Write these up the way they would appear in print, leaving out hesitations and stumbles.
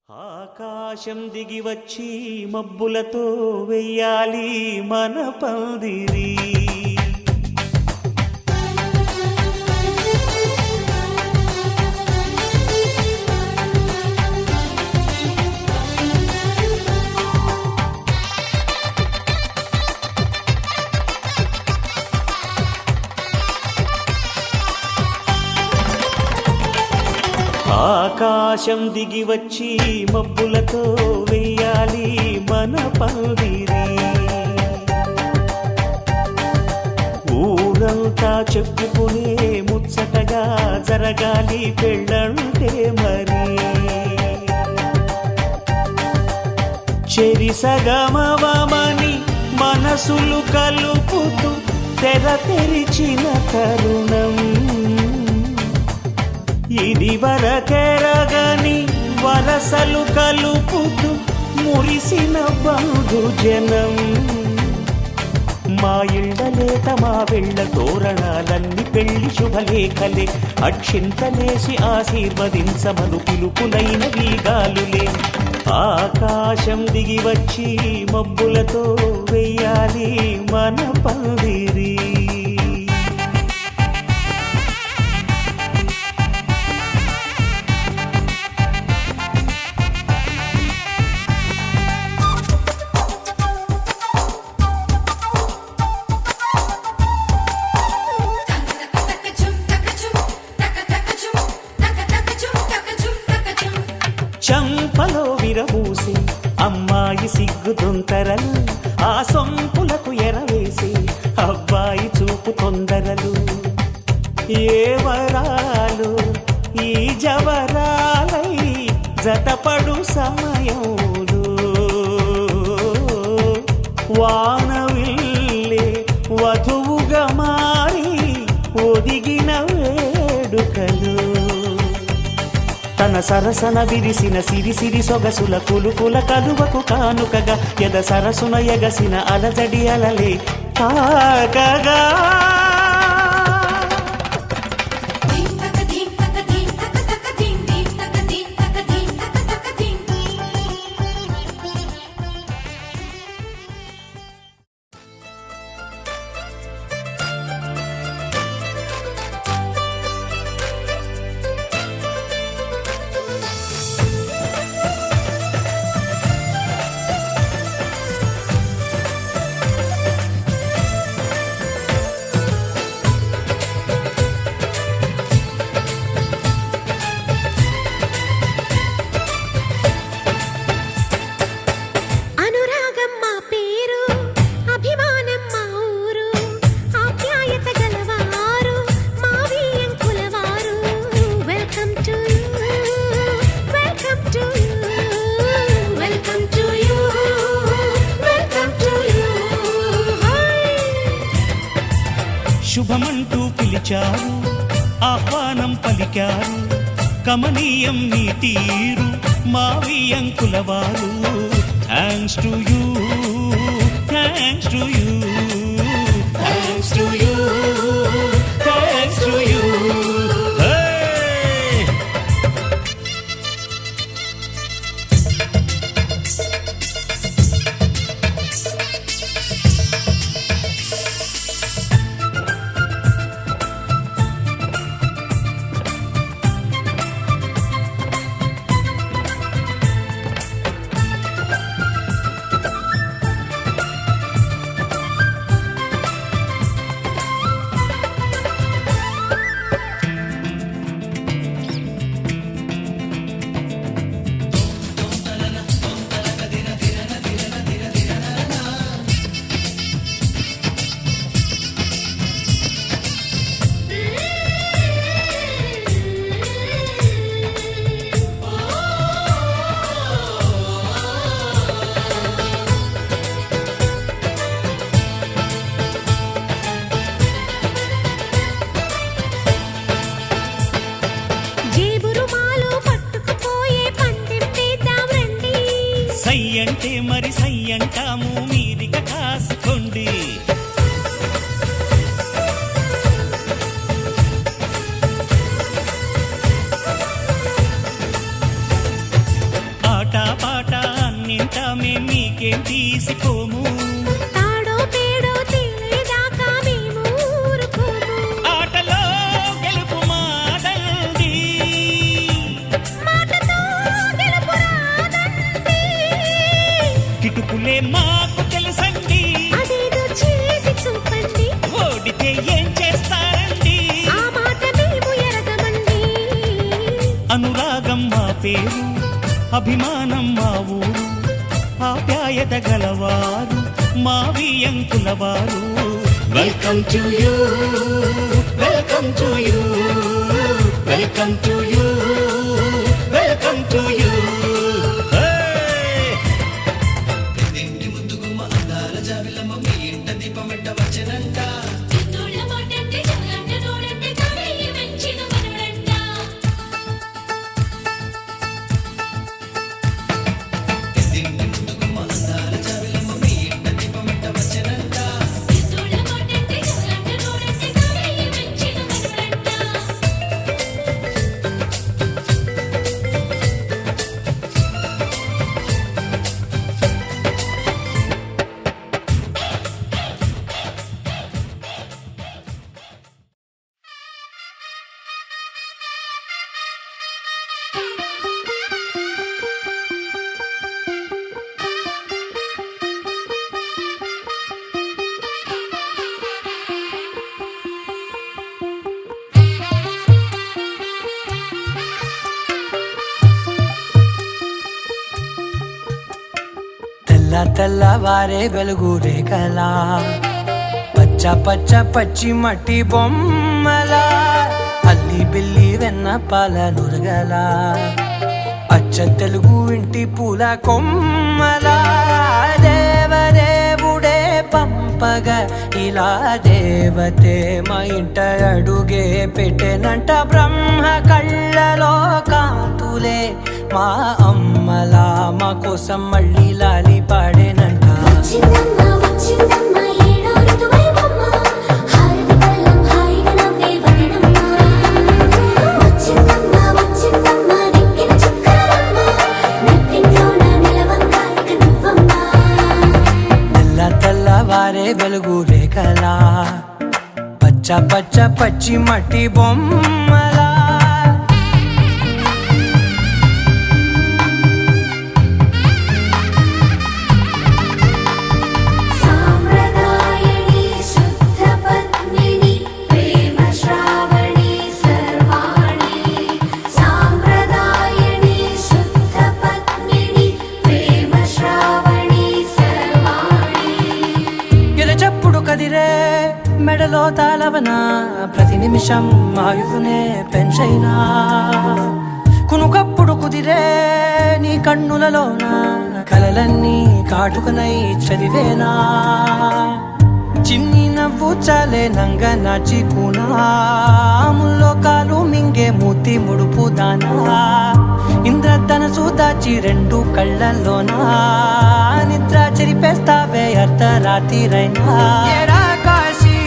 ఆకాశం దిగి వచ్చి మబ్బులతో వెయ్యాలి మన పందిరి. ఆకాశం దిగి వచ్చి మబ్బులతో వెయ్యాలి మన పందిరి. ఊరంతా చెప్పుకునే ముచ్చటగా జరగాలి పెళ్ళంటే మరి. చెరిసగమవమని మనసులు కలుపుతూ తెర తెరిచిన తరుణం ఇది వరకెరగని వరసలు కలుపుతూ మురిసిన బంధుజనం. మా ఇళ్ళలేత మా వెళ్ళ తోరణాలన్నీ పెళ్లి శుభలేఖలే. అక్షింతలేసి ఆశీర్వదించమను పిలుపులైన వీగాలులే. ఆకాశం దిగి వచ్చి మబ్బులతో వెయ్యాలి మన పందిరి. చంపలో విరబూసి అమ్మాయి సిగ్గు దొంతరలు, ఆ సొంపులకు ఎరవేసి అబ్బాయి చూపు తొందరలు. ఏ వరాలు ఈ జవరాలై జతపడు సమయంలో వానవిల్లే వధువుగా మారి ఒదిగిన వేడుకలు. తన సరసన విరిసిన సిరిసిరి సొగసుల కులుకుల కలువకు కానుకగా ఎద సరసున ఎగసిన అలజడి అలలే తాకగా. శుభమంటూ పిలిచారు, ఆహ్వానం పలికారు, కమనీయం నీ తీరు మావియంకుల వారు. Thanks to you, thanks to you, thanks to you, thanks to you. సై అంటే మరి సై అంటాము, మీరిక కాసుకోండి. ఆట నీకేం తీసిపోము. తాడో పేడో తేలేదాకా మేము ఊరుకోము. ఆటలో గెలుపు మాదండి, మాటతో గెలుపు రాదండి. కిటుకులే మాకు తెలుసండి, అదేదో చేసి చూపండి. ఓడితే ఏం చేస్తారండి? ఆ మాట మేము ఎరగమండి. అనురాగం మా పేరు, అభిమానం మా ఊరు, ఆప్యాయత గలవారు మా వియంకులవారు. Welcome to you, welcome to you, welcome to you, welcome to you. తెల్లవారే వెలుగు రేఖలా, పచ్చ పచ్చ పచ్చి మట్టి బొమ్మలా, అల్లి బిల్లి వెన్న పాల నురగలా, అచ్చ తెలుగు ఇంటి పూల కొమ్మలా, దేవదేవుడే పంపగా ఇలా దేవతే మా ఇంట అడుగే పెట్టెనంట. బ్రహ్మ కళ్ళలో కాంతులే మా అమ్మలా, మా కోసం మళ్ళీ లాలి పాడేనంట. వచ్చిందమ్మ వచ్చిందమ్మ ఏడో ఋతువైవమ్మ, హారతి పళ్ళం హాయిగా నవ్వే వదనమ్మ. వచ్చిందమ్మ వచ్చిందమ్మ నెక్కిన చుక్కలమ్మ, నెట్టింట్లోన నిలవంగా ఇక నువ్వమ్మ. తెల్లవారే వెలుగు రేఖలా, పచ్చ పచ్చ పచ్చి మట్టి బొమ్మలా. సాంప్రదాయని శుద్ధ పద్మిని ప్రేమ శ్రావణి సర్వాణి. సాంప్రదాయని శుద్ధ పద్మిని ప్రేమ శ్రావణి సర్వాణి. ఎరచప్పుడు కదిరే మెడలో తాళవన, ప్రతి నిమిషం ఆయువునే పెంచైనా. కునుకప్పుడు కుదిరే నీ కన్నులలోన, కలలన్నీ కాటుకనై చదివేనా. చిన్ని నవ్వు చాలే నంగ నాచి కూనాముల్లో కాలు మింగే మూతి ముడుపు దానా. ఇంద్రధనసు దాచి రెండు కళ్ళల్లోనా, నిద్ర చెరిపేస్తావే అర్ధరాత్రిరైనా. ఏరా కాశీ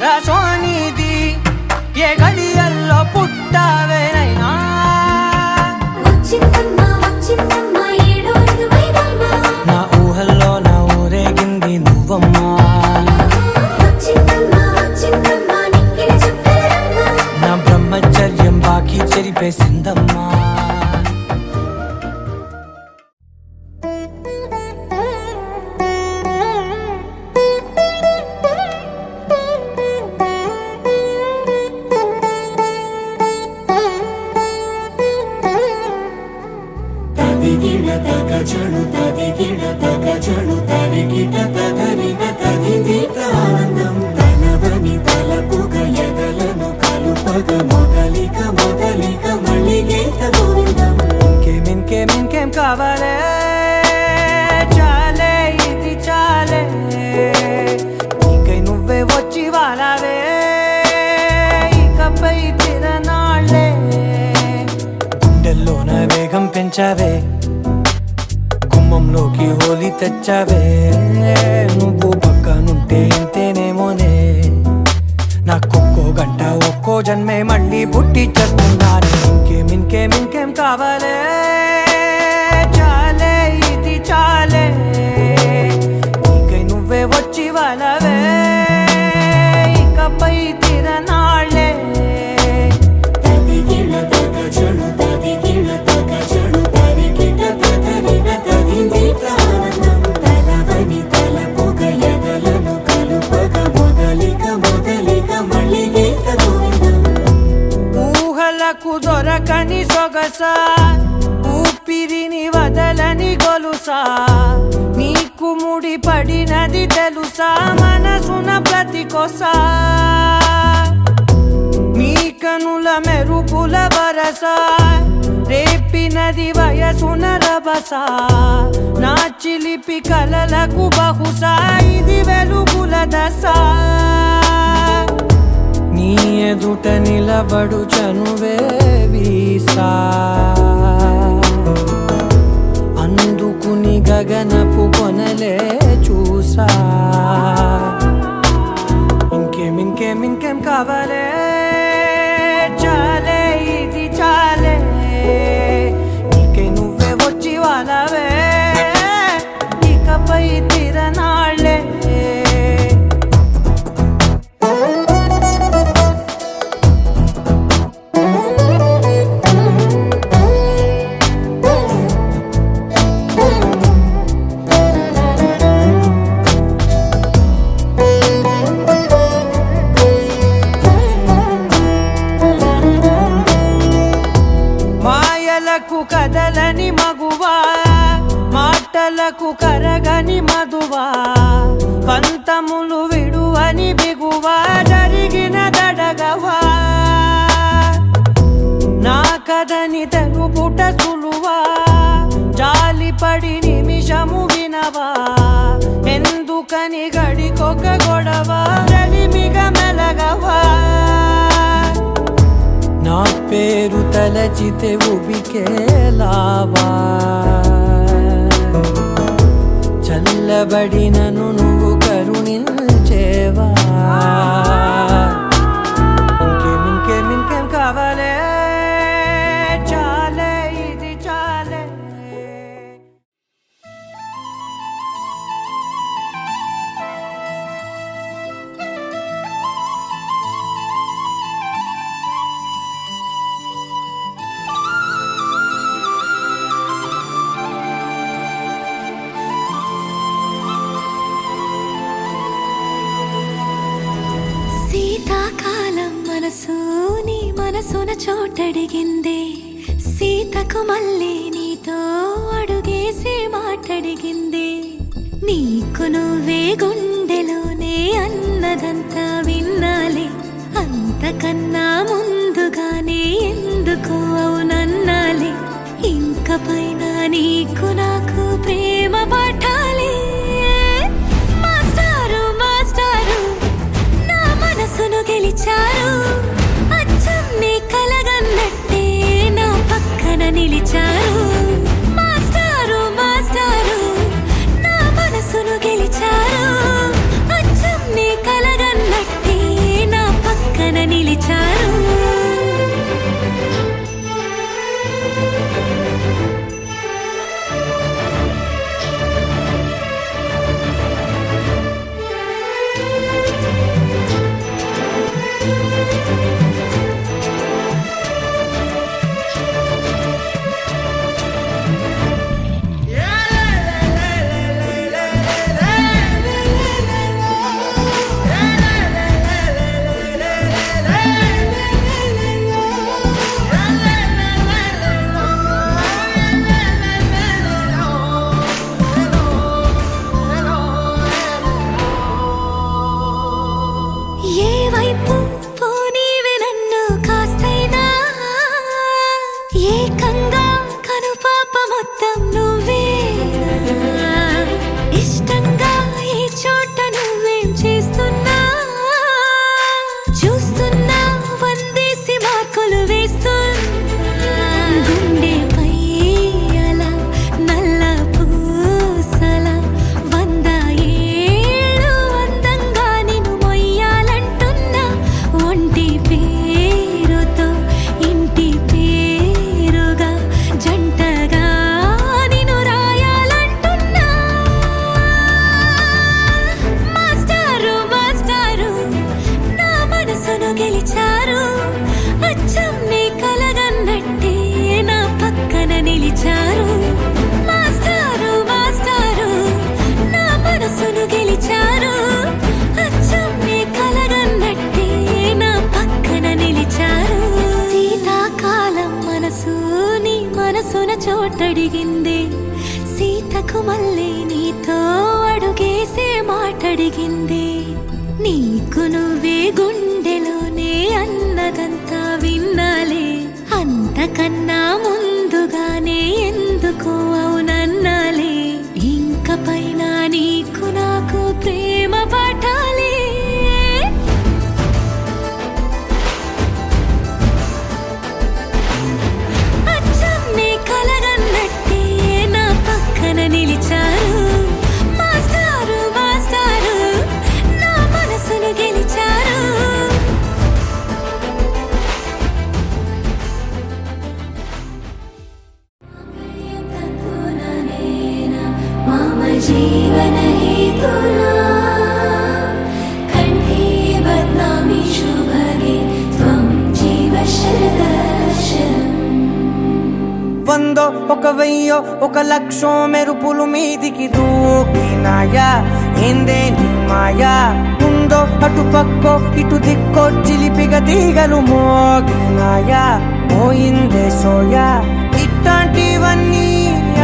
రా సోనిది, ఏ గడియల్లో పుట్టావేనైనా. వచ్చిందమ్మ వచ్చిందమ్మ ఏడో ఋతువైవమ్మ, నా ఊహల్లో నా ఊరేగింది నువ్వమ్మా. వచ్చిందమ్మ వచ్చిందమ్మ నెక్కిన చుక్కలమ్మ. నా బ్రహ్మచర్యం బాకీ చెరిపేసిందమ్మా. తదిగిడ తగజడు తదిగిడ తగజడు తరిగిట తదరిన తదిగిట ఆనందం తనవని తలపుగ ఎదలను కలుపగ మొదలిక మొదలిక మళ్ళీ గీత గోవిందం. ఇంకేం కావాలే, చాలే ఇది చాలే, నీకై నువ్వే వచ్చి వాలావే, ఇకపై తిరనాళ్ళే. గుండెల్లోన వేగం పెంచావే, గుమ్మంలోకి హోలీ తెచ్చావే. నువ్వు పక్కనుంటే ఇంతేనేమోనే, నాకొక్కో గంట ఒక్కో జన్మే మళ్ళీ పుట్టి చేస్తున్నాను. ఇంకేం కావాలే, చాలే ఇది చాలే. వరసా ఊపిరిని వదలని గొలుసా నీకు ముడి పడినది తెలుసా మనసున ప్రతి కొసా మీ కనుల మెరుపుల వరసా రేపినది వయసున రభసా నా చిలిపి కలలకు బహుశా ఇది వెలుగుల దశ నీ ఎదుట నిలబడు చనువే వీసా అందుకుని గగనపు కొనలే చూసా ఇంకేం కావాలే చాలే ఇది చాలే నీకే నువ్వే వచ్చి వాళ్ళవే ఇకపై తిరనాళ్ళే కదలని మగువా మాటలకు కరగని మధువా పంతములు విడువని బిగువా జరిగిన దడగవా నా కదని తెలుపుట సులువా జాలిపడి నిమిషము వినవా ఎందుకని గడికొక గొడవ రలిమిగ మెలగవా నా పేరు తలచితే ఉబికేలావా చల్లబడినను నువ్వు కరుణించేవా ఇంకేం కావాలే చాలే ఇది చాలే శీతాకాలం మనసు నీ మనసున చోటడిగిందే సీతకు మళ్ళీ నీతో అడుగేసి మాటడిగిందే నీకు నువ్వే గుండెలోనే అన్నదంతా విన్నాలే అంతకన్నా ముందుగానే ఎందుకు అవునన్నాలే ఇంక పైన నీకు నాకు ప్రేమ పాఠాలే మాస్టారు మాస్టారు నా మనసును గెలిచారు అచ్చం నీ కలగన్నట్టే నా పక్కన నిలిచారు మాస్టారు మాస్టారు నా మనసును గెలిచారు అచ్చం నీ కలగన్నట్టే నా పక్కన నిలిచారు అడిగింది సీతకు మళ్ళీ నీతో అడుగేసే మాటడిగింది నీకు నువ్వే గుండెలోనే అన్నదంతా విన్నాలే అంతకన్నా ముందుగానే ఎందుకు అవునన్నాలే ఇంక పైన నీకు నాకు ప్రేమ పాఠాలే అచ్చం నీ కలగన్నట్టే నా పక్కన నిలిచారు మాస్టారు మాస్టారు నా మనసును గెలిచారు जीवन हेतुना कंठे बदनामी शुभगे त्वं जीव शरदर्शनम् వందో ఒక వెయ్యో ఒక లక్షో మెరుపులు మీదికి దూకినాయా ఏందే నీ మాయా ఉందో అటు పక్కో ఇటు దిక్కో చిలిపిగ తీగలు మోగినాయా పోయిందే సోయా ఇట్లాంటివన్నీ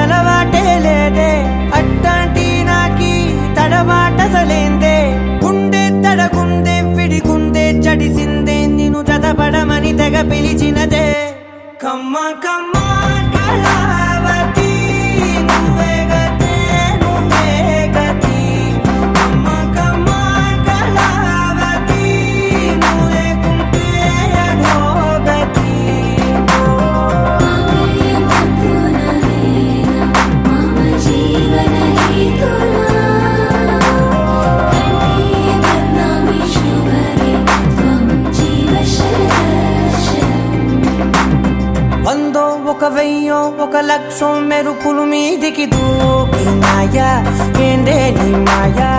అలవాటే లేదే అట్లాంటి నాకి తడబాటసలేందే గుండె తడగుండే విడిగుండే చడిసిందే నిన్ను చదపడమని తెగ పిలిచినదే కమ్మ కమ్మ కళావతి నువ్వే గతే నువ్వే గతి కమ్మ కమ్మ కళావతి నువ్వే కుంటే అధోగతి जीवन हेतुना कंठे बदनामी शुभगे त्वं जीव शरदर्शनम् వందో ఒక వెయ్యో ఒక లక్షో మెరుపులు మీదికి దూకినాయా ఏందే నీ మాయా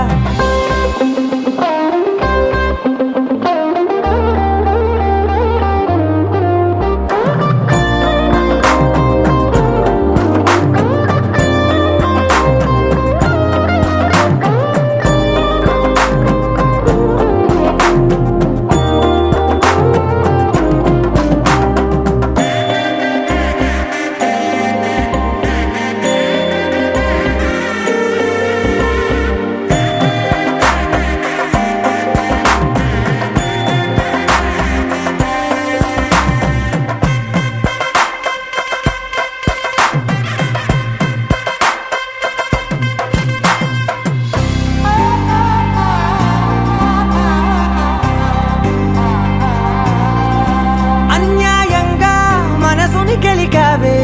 అన్యాయంగా మనసుని గెలికావే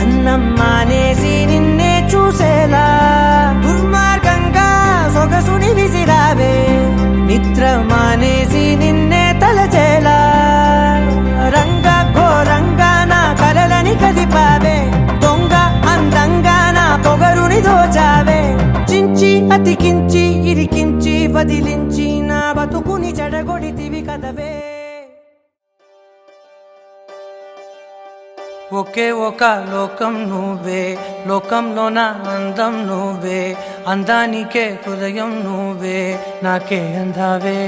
అన్నం మానేసి నిన్నే చూసేలా దుర్మార్గంగా సొగసుని విసిరావే నిద్ర మానేసి నిన్నే తలచేలా రంగ ఘోరంగా నా కలలని కదిపావే దొంగ అందంగా నా పొగరుని దోచావే చించి అతికించి ఇరికించి వదిలించి నా బతుకుని చెడగొడితివి కదవే ఒకే ఒక లోకం నువ్వే లోకంలో నా అందం నువ్వే అందానికే హృదయం నువ్వే నాకే అందావే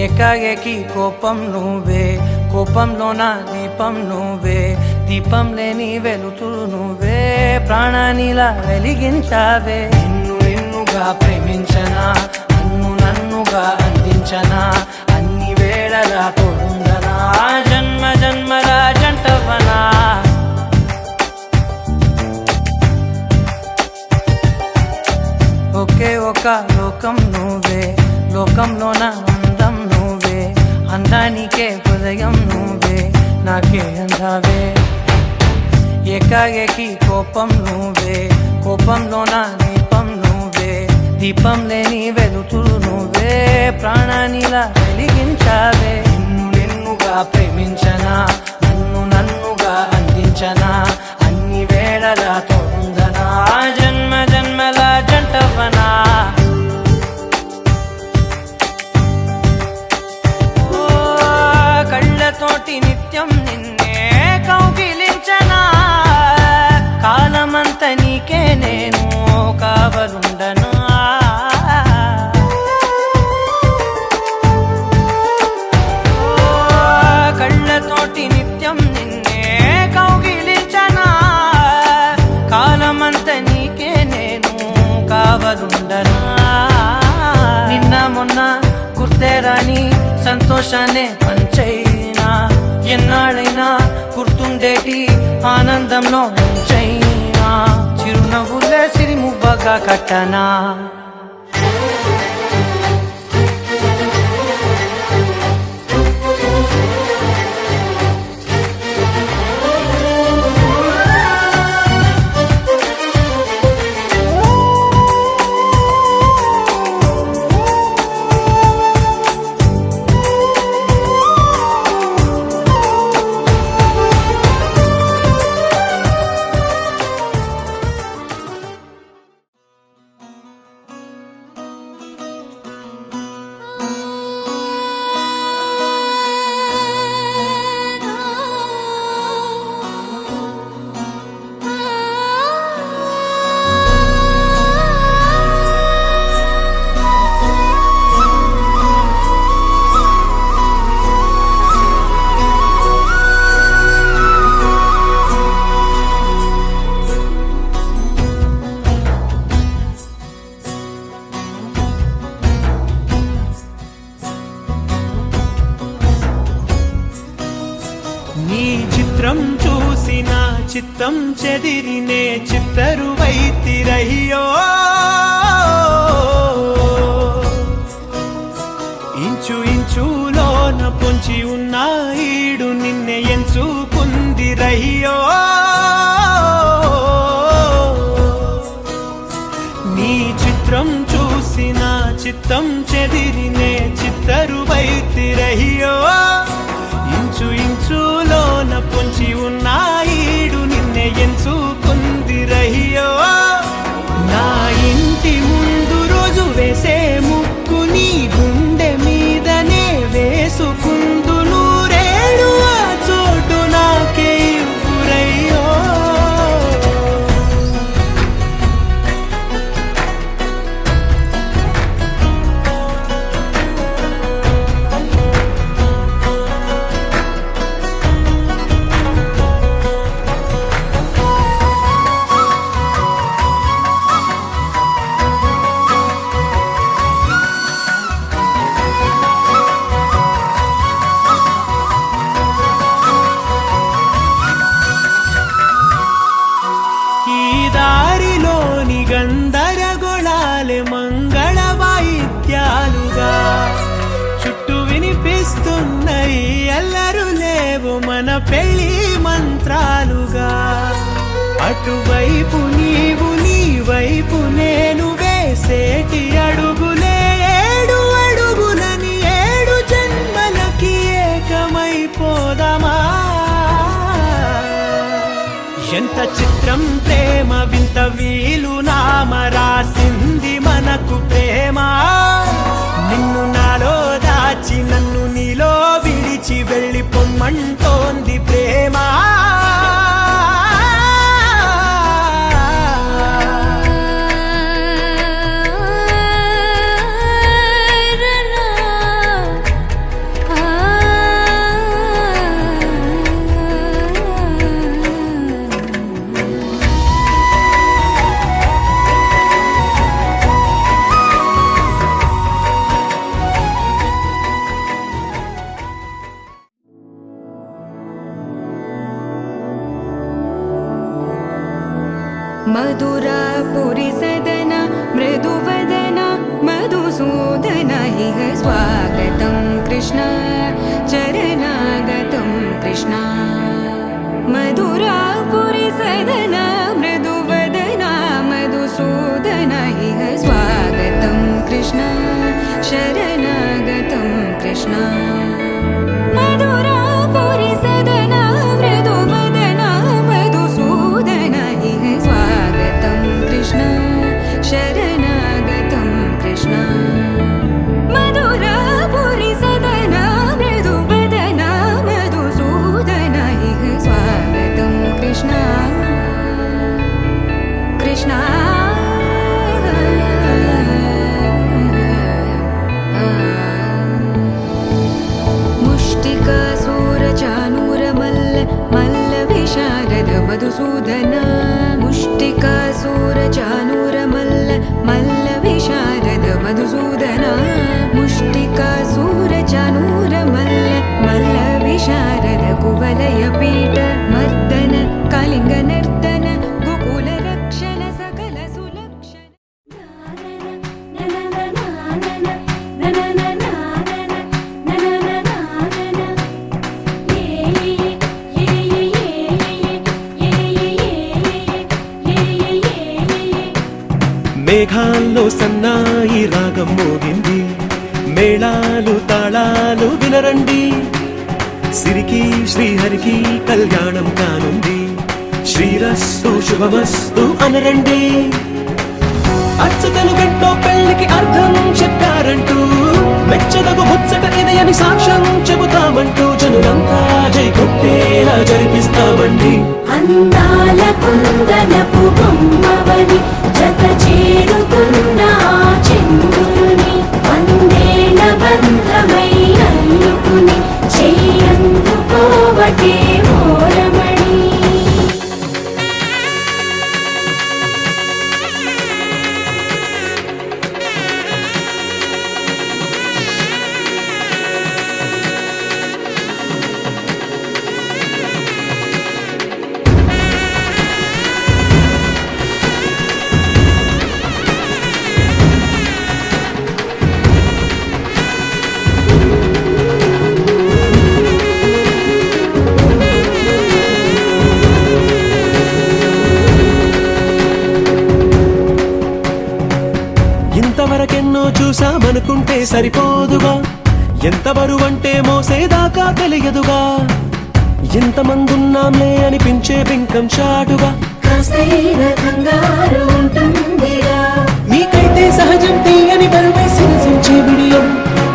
ఏకాఏకి కోపం నువ్వే కోపంలో నా దీపం నువ్వే దీపం లేని వెలుతురు నువ్వే ప్రాణానిలా వెలిగించావే నిన్ను నిన్నుగా ప్రేమించనా నన్నుగా అందించనా అన్ని వేళలా తోడుందనా జన్మ జన్మల జంటవనా ఒకే ఒక లోకం నువ్వే లోకంలో నా అందం నువ్వే అందానికే హృదయం నువ్వే నాకే అందావే ఏకాఏకి కోపం నువ్వే కోపంలో నా దీపం నువ్వే దీపం లేని వెలుతురు నువ్వే ప్రాణానిలా వెలిగించావే నిన్ను నిన్నుగా ప్రేమించనా నన్నుగా అందించనా అన్ని వేళలా తోడుందనా జన్మ జన్మల జంటవనా కళ్ళతోటి నిత్యం నిన్నే కౌగిలించనా కాలమంత నీకే నేను కావలుండనా కళ్ళతోటి నిత్యం నిన్నే కౌగిలించనా సంతోషాన్ని పంచైనా ఎన్నాళ్ళైనా గుర్తుండేటి ఆనందంలో ముంచైనా చిరునవ్వులే సిరిముబ్బగా కట్టనా నీ చిత్రం చూసిన చిత్తం చెదిరినే చిత్తరువైతిరయ్యో ఇంచు ఇంచులోన పొంచి ఉన్న ఈడు నిన్నే ఎంచుకుందిరయ్యో నీ చిత్రం చూసిన చిత్తం చెదిరినే చిత్తరువైతిరయ్యో ఇంచు ఇంచులోన పొంచి ఉన్న ఈడు నిన్నే ఎంచుకుందిరయ్యో నా ఇంటి ముందు రోజు వేసే ముక్కు నీ గుండె మీదనే వేసుకుందు నూరేడు ఆ చోటు నాకే ఇవ్వురయ్యో దారిలోని గందరగోళాలే మంగళ వాయిద్యాలుగా చుట్టూ వినిపిస్తున్నాయి అల్లరు లేవు మన పెళ్లి మంత్రాలుగా అటువైపు నీవు నీ వైపు నేను వేసేటి అడుగులే ఏడు అడుగులని ఏడు జన్మలకి ఏకమైపోదామా ఎంత చిత్రం ప్రేమ వింత వీలు నామ రాసింది మనకు ప్రేమ నిన్ను నాలో దాచి నన్ను నీలో విడిచి వెళ్ళిపోమ్మంటోంది ప్రేమ मधुरापुरी सदन मृदुवदन मधुसूदन इह स्वागतं कृष्ण चरणागतं कृष्ण मधुरापुरी सदन मृदुवदन मधुसूदन इह स्वागतं कृष्ण शरणागतं कृष्ण मधुरापुरी सदन मृदुवदन मधुसूदन इह स्वागतं कृष्ण शरणागतं कृष्ण मधुरापुरी सदन मृदुवदन मधुसूदन इह स्वागतं कृष्ण మేఘాల్లో సన్నాయి రాగం మోగింది, మేళాలు తాళాలు వినరండి, సిరికి శ్రీహరికి కళ్యాణం కానుంది, శ్రీరస్తు శుభమస్తు అనరండి. అచ్చతలు గంటో పెళ్లికి అర్థం చెప్పారంటూ, మెచ్చదగు ముచ్చట ఇదయని సాక్ష్యం చెబుతామంటూ, జనులంతా జై కొట్టేలా జరిపిస్తామండి. అందాల కుందనపు బొమ్మవని జత చేరుతున్న ఆ చంద్రుని, వందేల బంధమై అల్లుకుని చెయ్యందుకోవటే మోరమణి. ఇంతవరకెన్నో చూసామనుకుంటే సరిపోదుగా, ఎంత బరువంటే మోసేదాకా తెలియదుగా, ఎంతమందున్నాంలే అనిపించే బింకం చాటుగా, కాస్తైన కంగారు ఉంటుందిగా, మీకైతే సహజం తీయని బరువై సిరసించే విడియం,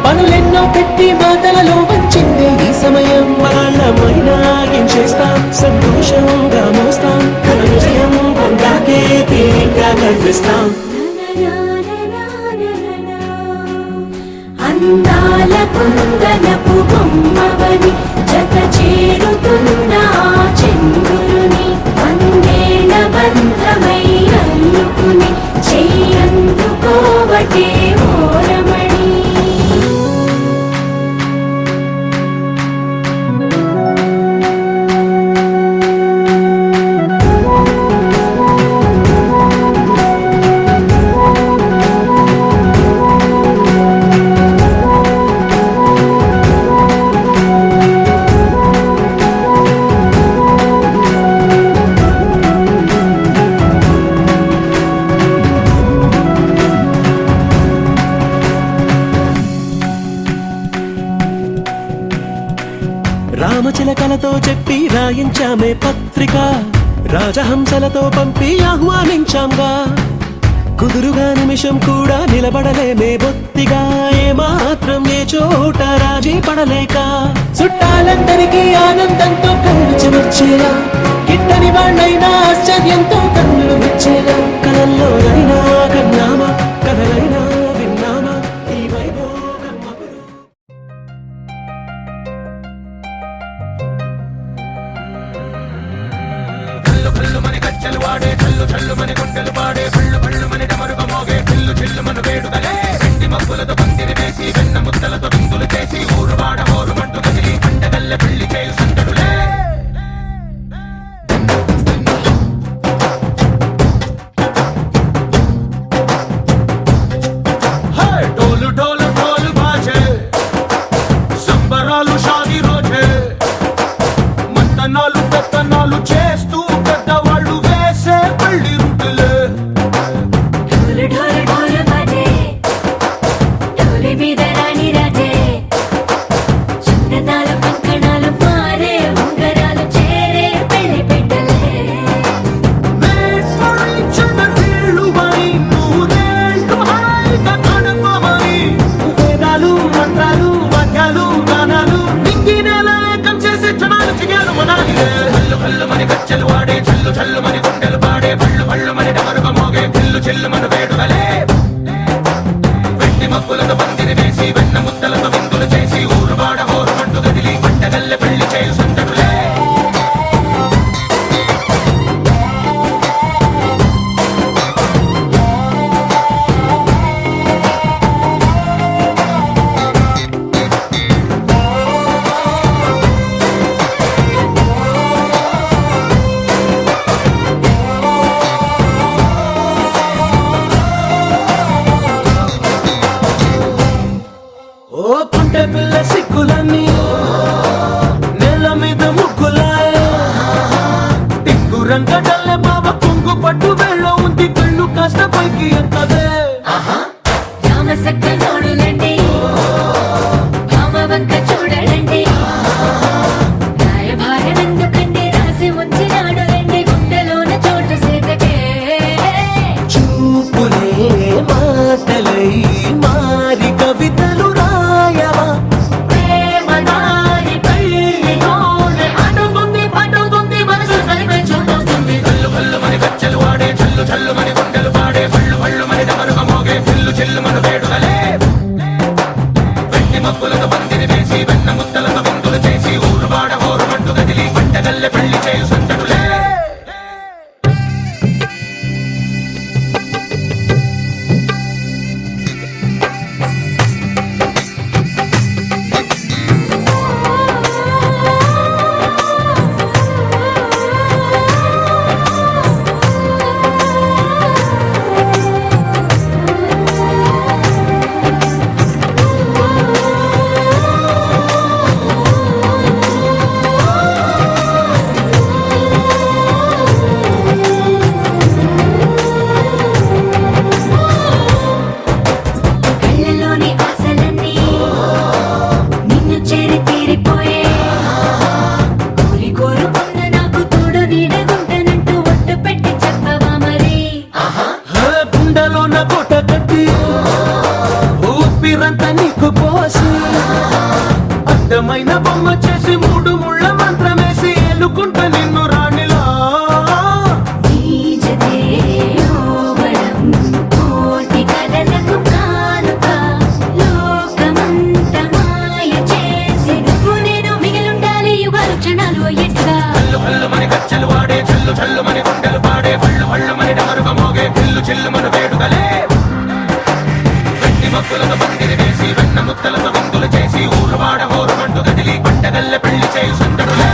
పనులెన్నో పెట్టి మాటలలో వచ్చింది ఈ సమయం. వాళ్ళమైనా ఏం చేస్తాం, సంతోషంగా మోస్తాం, ఘన విజయం పొందాకే తీరిగ్గా కనిపిస్తాం. అందాల కుందనపు బొమ్మవని జత చేరుతున్న ఆ చంద్రుని, వందేల బంధమై అల్లుకుని చెయ్యందుకోవటే మోరమణి. రామచిలకలతో చెప్పి రాయించామే పత్రిక, రాజహంసలతో పంపి ఆహ్వానించాంగా, కుదురుగా నిమిషం కూడా నిలబడలేమే బొత్తిగా, ఏమాత్రం ఏ చోట రాజీ పడలేక, చుట్టాలందరికీ ఆనందంతో కళ్ళు చెమర్చేలా, గిట్టని వాళ్ళైనా ఆశ్చర్యంతో కన్నులు వచ్చేలా, కలల్లోనైనా కన్నామా, కథలైనా విన్నామా, ఈ వైభోగం అపురూపం. డోలు డోలు డోలు బాజే, సంబరాలు షాదీ రోజే, మంతనాలు పెత్తనాలు చేస్తూ పెద్దవాళ్ళు వేసే పెళ్లి రుటులే. ఢోలు ఢోలు ఢోలు బాజే, డోలి మీద రాణి రాజే, చిన్నదాలు కంకణాలు మారే, ఉంగరాలు చేరే పెళ్లి పెట్టలే. వేస్వరించిన వీళ్ళువై నూరేళ్ళు హాయిగా గడపమని, వేదాలు మంత్రాలు వాక్యాలు గానాలు నింగినేల ఏకం చేసే క్షణాలు చిగాలు మనాలిలే. కల్లు కల్లు మని గజ్జలు వాడే, చల్లు చల్లు మని గుండెలు పాడే, పళ్ళు పళ్ళు మని డమరుగ మోగే, పిల్లు చెల్లు మన వేడుకలే. వెండి మబ్బులతో పందిరి వేసి, వెన్న ముద్దలతో విందులు చేసి, ఊరు వాడ హోరు మంటు గదిలి, పంటగల్లె పెళ్లి చేయు సందడులే. ఓ పుంటె పిల్ల సిక్కులన్నీ నేల మీద ముగ్గులాయ, టింగు రంగడల్లె బాబా కుంగు పట్టు వేళ్ళ ఉంది కళ్ళు కాస్త పైకి ఎత్తదే రామసక్క నోడులండి రామవంక చూడడండి రాయభారం ఎందుకండి రాసి ఉంచినాడు రండి గుండెలోన చోటు సేతకే చూపులే మాటలై మారి కవితలు రాయవా ప్రేమ దారి పల్లిలోనే అడుగుంది పట్టుకుంది మనసు కలిపే చూడుతుంది కళ్ళు కళ్ళు మని గచ్చలు వాడే చల్లు చల్లు మని గుండెలు పాడే పళ్ళు పళ్ళు మని డమరుగ మోగే చెల్లు చెల్లు మన వేడుదలే వెండి మబ్బులతో పందిరి వేసి వెన్న ముద్దలతో విందులు చేసి ఊరు వాడ హోరు మంటు గదిలి పంటగల్లె పెళ్లి చేయు సంతడులే కళ్ళలోని ఆశలన్నీ నిన్ను చేరి తీరిపోయే కోరి కోరుకున్న నాకు తోడు నీడగుంటనంటూ ఒట్టు పెట్టి చెప్పవా మరి గుండెలోన కోట కట్టి ఊపిరంతా నీకు పోసి అడ్డమైన బొమ్మ చేసి మూడు ముళ్ళ మంత్రమేసి ఏలుకుంట నిన్ను రాణిలా నీజదే యోవనం కోటి కలలకు కానుక లోకమంత మాయ చేసి నువ్వు నేను మిగిలుండాలి యుగాలు క్షణాలు ఎట్లా కళ్ళు కళ్ళు మని గచ్చలు వాడే చల్లు చల్లు మని గుండెలు పాడే పళ్ళు పళ్ళు మని డమరుగ మోగే చెల్లు చెల్లు మన వేడుదలే వెండి మబ్బులతో పందిరి వేసి వెన్న ముద్దలతో విందులు చేసి ఊరు వాడ హోరు మంటు గదిలి పంటగల్లె పెళ్లి చేయు సంతడులే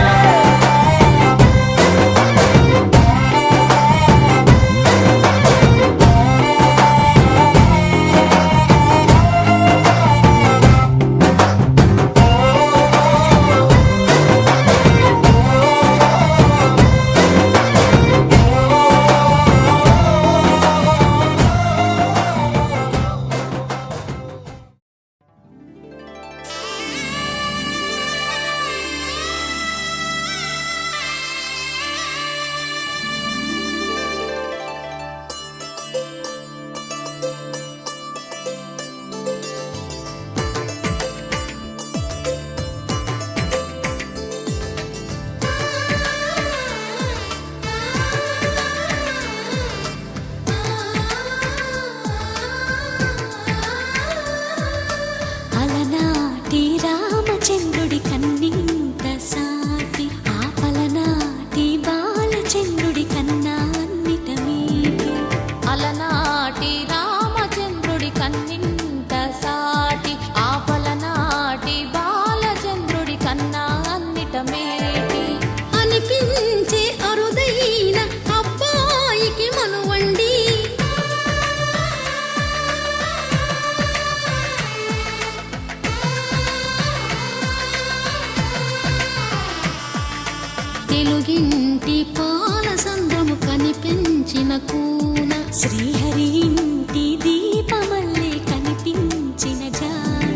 అలనాటి రామచంద్రుడి కన్నింత సాటి ఆపలనాటి బాలచంద్రుడి కన్నా అన్నిట మీది అలనాటి రామచంద్రుడి కన్నింత సాటి ఆపలనాటి బాలచంద్రుడి కన్నా అన్నిట మేటి అనిపించే అరుదైన అబ్బాయికి మనువండి తెలుగింటి పాల సంద్రము కనిపించిన కూన శ్రీహరి ఇంటి దీపమల్లే కనిపించిన జాన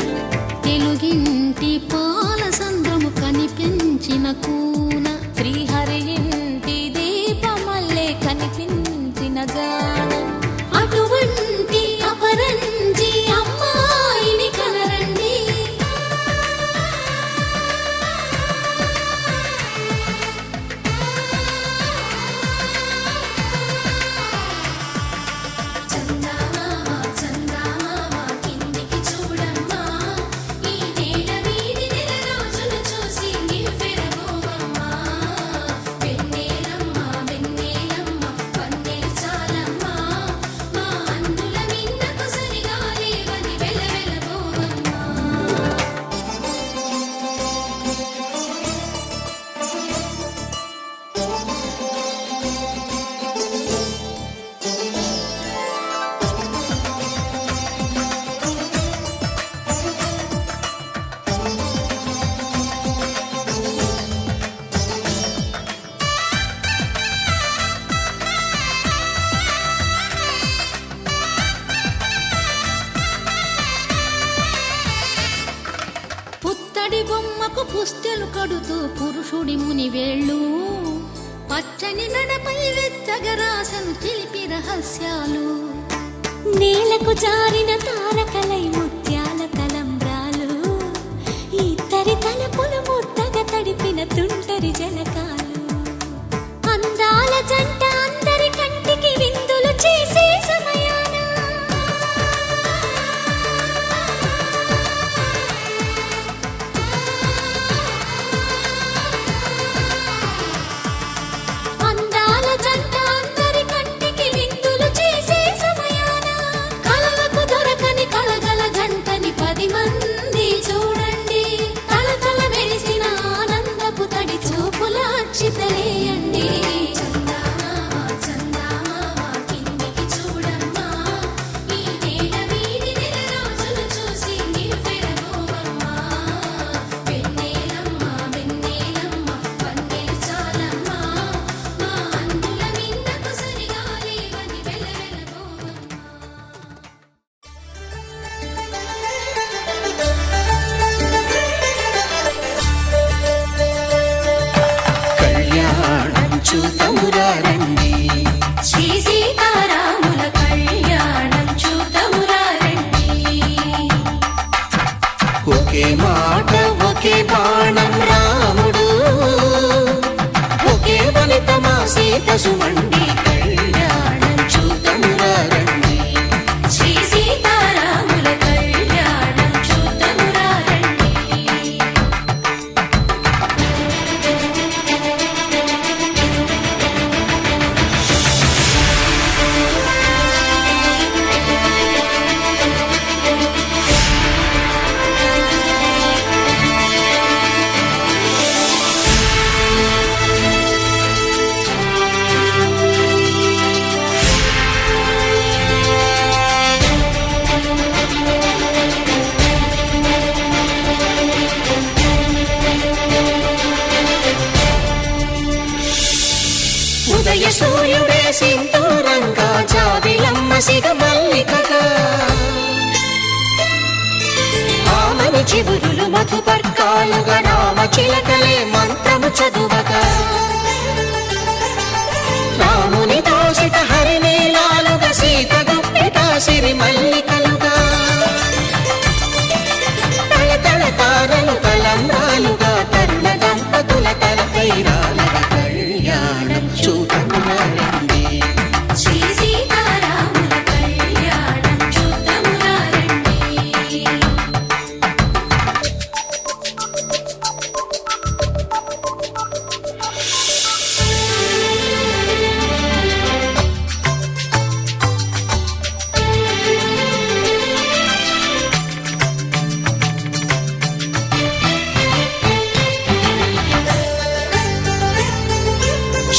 తెలుగింటి పాల సంద్రము కనిపించిన కూన శ్రీహరి ఇంటి దీపమల్లే కనిపించిన జాన అటువంటి అపరంజి అమ్మాయిని కనరండి వెన్నెలమ్మ వెన్నెలమ్మ వన్నెలు చాలమ్మ పసుపు పుస్తెలు కడుతూ పురుషుడి ముని వేళ్ళు పచ్చని మెడపై వెచ్చగరాసను చిలిపి రహస్యాలు నేలకు జారిన తారకలై ముత్యాల తలంబ్రాలు ఇద్దరి తలపులు ముద్దగా తడిపిన తుంటరి జలకాలు అందాల జంట అందరి కంటికి విందులు చేసే సమయాన అందాల జంట అందరి కంటికి విందులు చేసే సమయాన కలలకు దొరకని కళగల జంటని 10 మంది చూడండి తలతల మెరిసిన ఆనందపు తడి చూపుల అక్షితలేయండి చందమామ చందమామ కిందికి చూడమ్మా ఈ నేల వీడి నెల రోజులు చూసి నివ్వెరబోవమ్మా వెన్నెలమ్మ వెన్నెలమ్మ వన్నెలు చాలమ్మా మా అందుల మిన్నకు సరిగా లేవని వెలవెలబోవమ్మా కళ్యాణం చూతమురా రండి శ్రీ సీతారాముల కళ్యాణం చూతమురా రండి ఒకే మాట ఒకే బాణం రాముడు ఒకే వనిత మా సీత సుమండి కళ్యాణం చూతమురా రండి శ్రీ సీతారాముల కళ్యాణం చూతమురా రండి ఉదయ సూర్యుడే సింధూరంగా జాబిలమ్మ సిగ మల్లికగా ఆమని చివురులు మధుపర్కాలుగా రామ చిలకలే మంత్రము చదువగా రాముని దోషిత హరినీలాలుగా సీత గుప్పిట సిరి మల్లికలుగా తల తల తారలు తలంబ్రాలుగా తరుణ దంపతుల తలపైరాలుగా కళ్యాణం చూతమురా రండి శ్రీ సీతారాముల కళ్యాణం చూతమురా రండి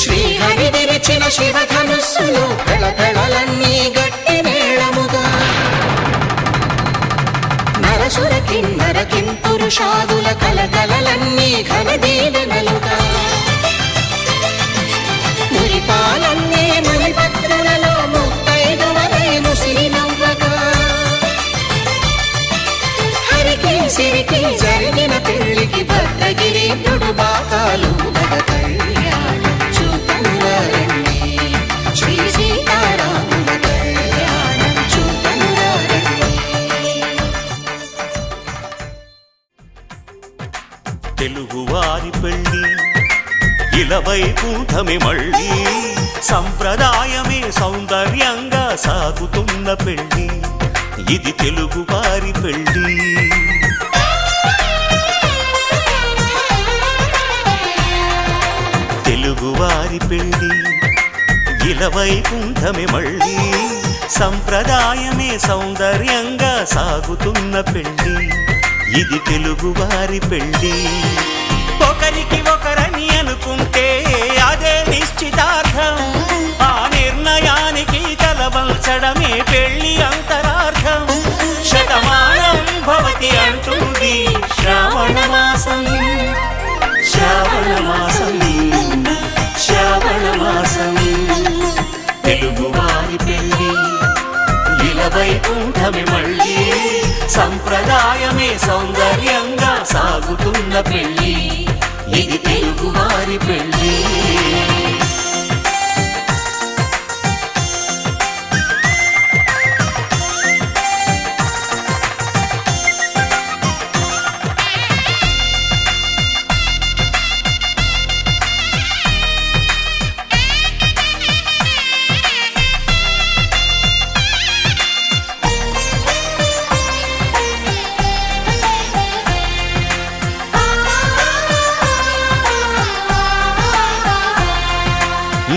శ్రీహరి విరిచిన శివధనుస్సులు పెళపెళలన్నీ గట్టి మేళముగా నరసుర కిన్నర కింపురుషాదుల కలకలలన్నీ ఘన దీవెనలుగా మురిపాలన్నీ మణిపత్రులలో ముత్తైదువలై ముసిరి నవ్వగా హరికి సిరికి జరిగిన పెళ్లికి భద్రగిరీంద్రుడు బాకాలు కళ్యాణం చూతమురా రండి శ్రీ సీతారాముల కళ్యాణం చూతమురా రండి తెలుగువారి పెళ్ళి ఇలవైకుంఠమి మళ్ళీ సంప్రదాయమే సౌందర్యంగా సాగుతున్న పెళ్ళి ఇది తెలుగువారి పెళ్ళి తెలుగువారి పెళ్ళి ఇలవైకుంఠమి మళ్ళీ సంప్రదాయమే సౌందర్యంగా సాగుతున్న పెళ్ళి ఇది తెలుగువారి పెళ్ళి ఒకరికి ఒకరని అనుకుంటే అదే నిశ్చితార్థం ఆ నిర్ణయానికి తలవంచడమే పెళ్లి అంతరార్థం శతమానం భవతి అంటుంది శ్రావణ మాసం శ్రావణ మాసం శ్రావణ మాసం తెలుగువారి పెళ్లి వైకుంఠమే మళ్ళీ సంప్రదాయమే సౌందర్యంగా సాగుతున్న పెళ్ళి ఇది తెలుగువారి పెళ్ళి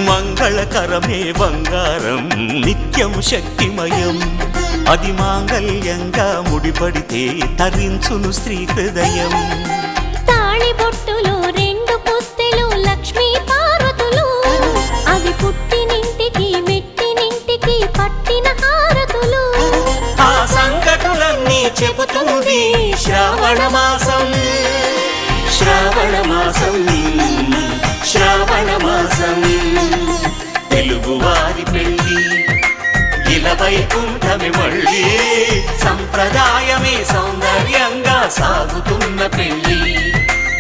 మంగళకరమే బంగారం నిత్యం శక్తిమయం అది మాంగళ్యంగా ముడిపడితే తరించును స్త్రీ హృదయం తాళిబొట్టులో 2 పుస్తెలు లక్ష్మీ పార్వతులు అవి పుట్టినింటికి మెట్టినింటికి పట్టిన హారతులు ఆ సంకటులన్నీ చెబుతుంది శ్రావణ మాసం శ్రావణ మాసం శ్రావణ మాసం తెలుగువారి పెళ్ళి ఇలా వైకుంఠమే మళ్ళీ సంప్రదాయమే సౌందర్యంగా సాగుతున్న పెళ్ళి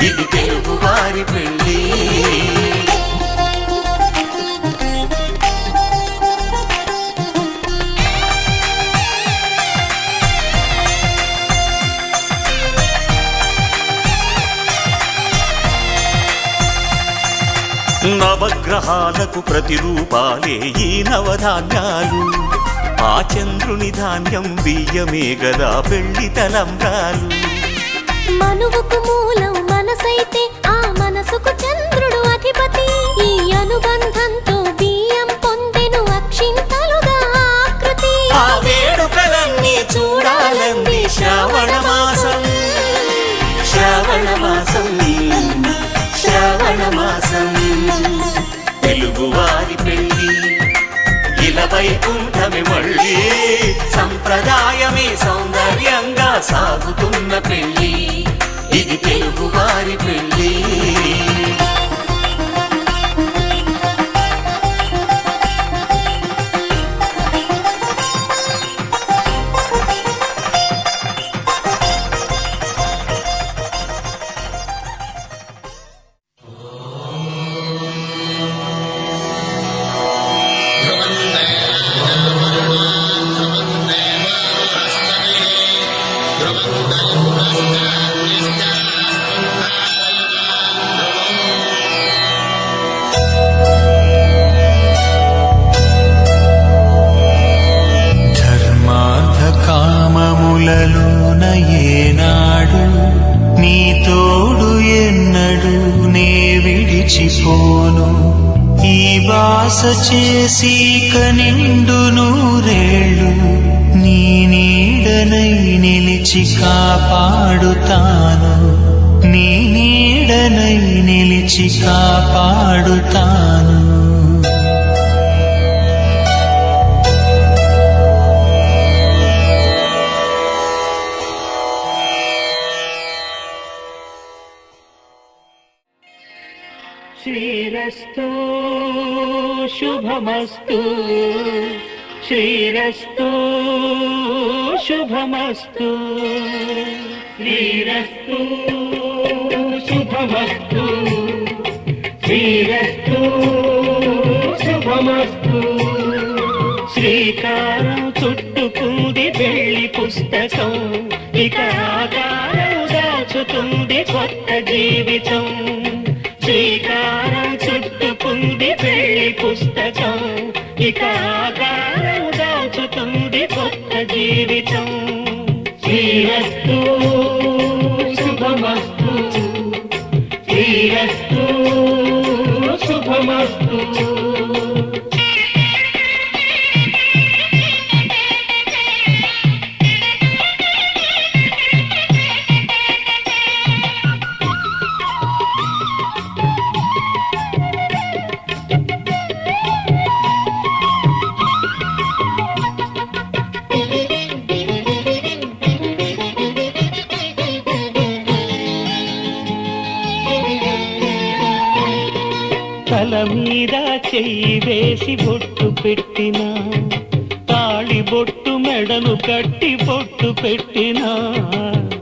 ఇది తెలుగువారి పెళ్ళి నవగ్రహాలకు ప్రతిరూపాలే ఈ నవధాన్యాలు ఆ చంద్రుని ధాన్యం బియ్యమే గదా పెళ్లి తలంబ్రాలు మనువుకు మూలం మనసైతే ఆ మనసుకు చంద్రుడు అధిపతి ఈ అనుబంధంతో బియ్యం పొందెను అక్షింతలుగా ఆకృతి ఆ వేడుకలన్నీ చూడాలంది శ్రావణ మాసం శ్రావణ మాసం శ్రావణ మాసం తెలుగువారి పెళ్ళి ఇలా వైకుంఠమే మళ్ళీ సంప్రదాయమే సౌందర్యంగా సాగుతున్న పెళ్ళి ఇది తెలుగువారి పెళ్ళి కామములలోన ఏనాడు నీ తోడు ఎన్నడు నే విడిచిపోను ఈ బాస చేసి కనిండు నూరేళ్ళు నీ నీడనై నిలిచి కాపాడుతాను నీ నీడనై నిలిచి కాపాడుతాను శ్రీరస్తు శుభమస్తు శ్రీరస్తు శుభమస్తు శ్రీరస్తు శుభమస్తు శ్రీరస్తు శుభమస్తు శ్రీకారం చుట్టుకుంది పెళ్లి పుస్తకం ఇక ఆకారం దాచుతుంది కొత్త జీవితం శ్రీకారం చుట్టుకుంది పెళ్లి పుస్తకం ఇక ఆకారం దాచుతుంది కొత్త జీవితం శ్రీరస్తు శుభమస్తు శ్రీరస్తు శుభమస్తు తల మీద చెయ్యి వేసి బొట్టు పెట్టిన తాళి బొట్టు మెడను కట్టి బొట్టు పెట్టినా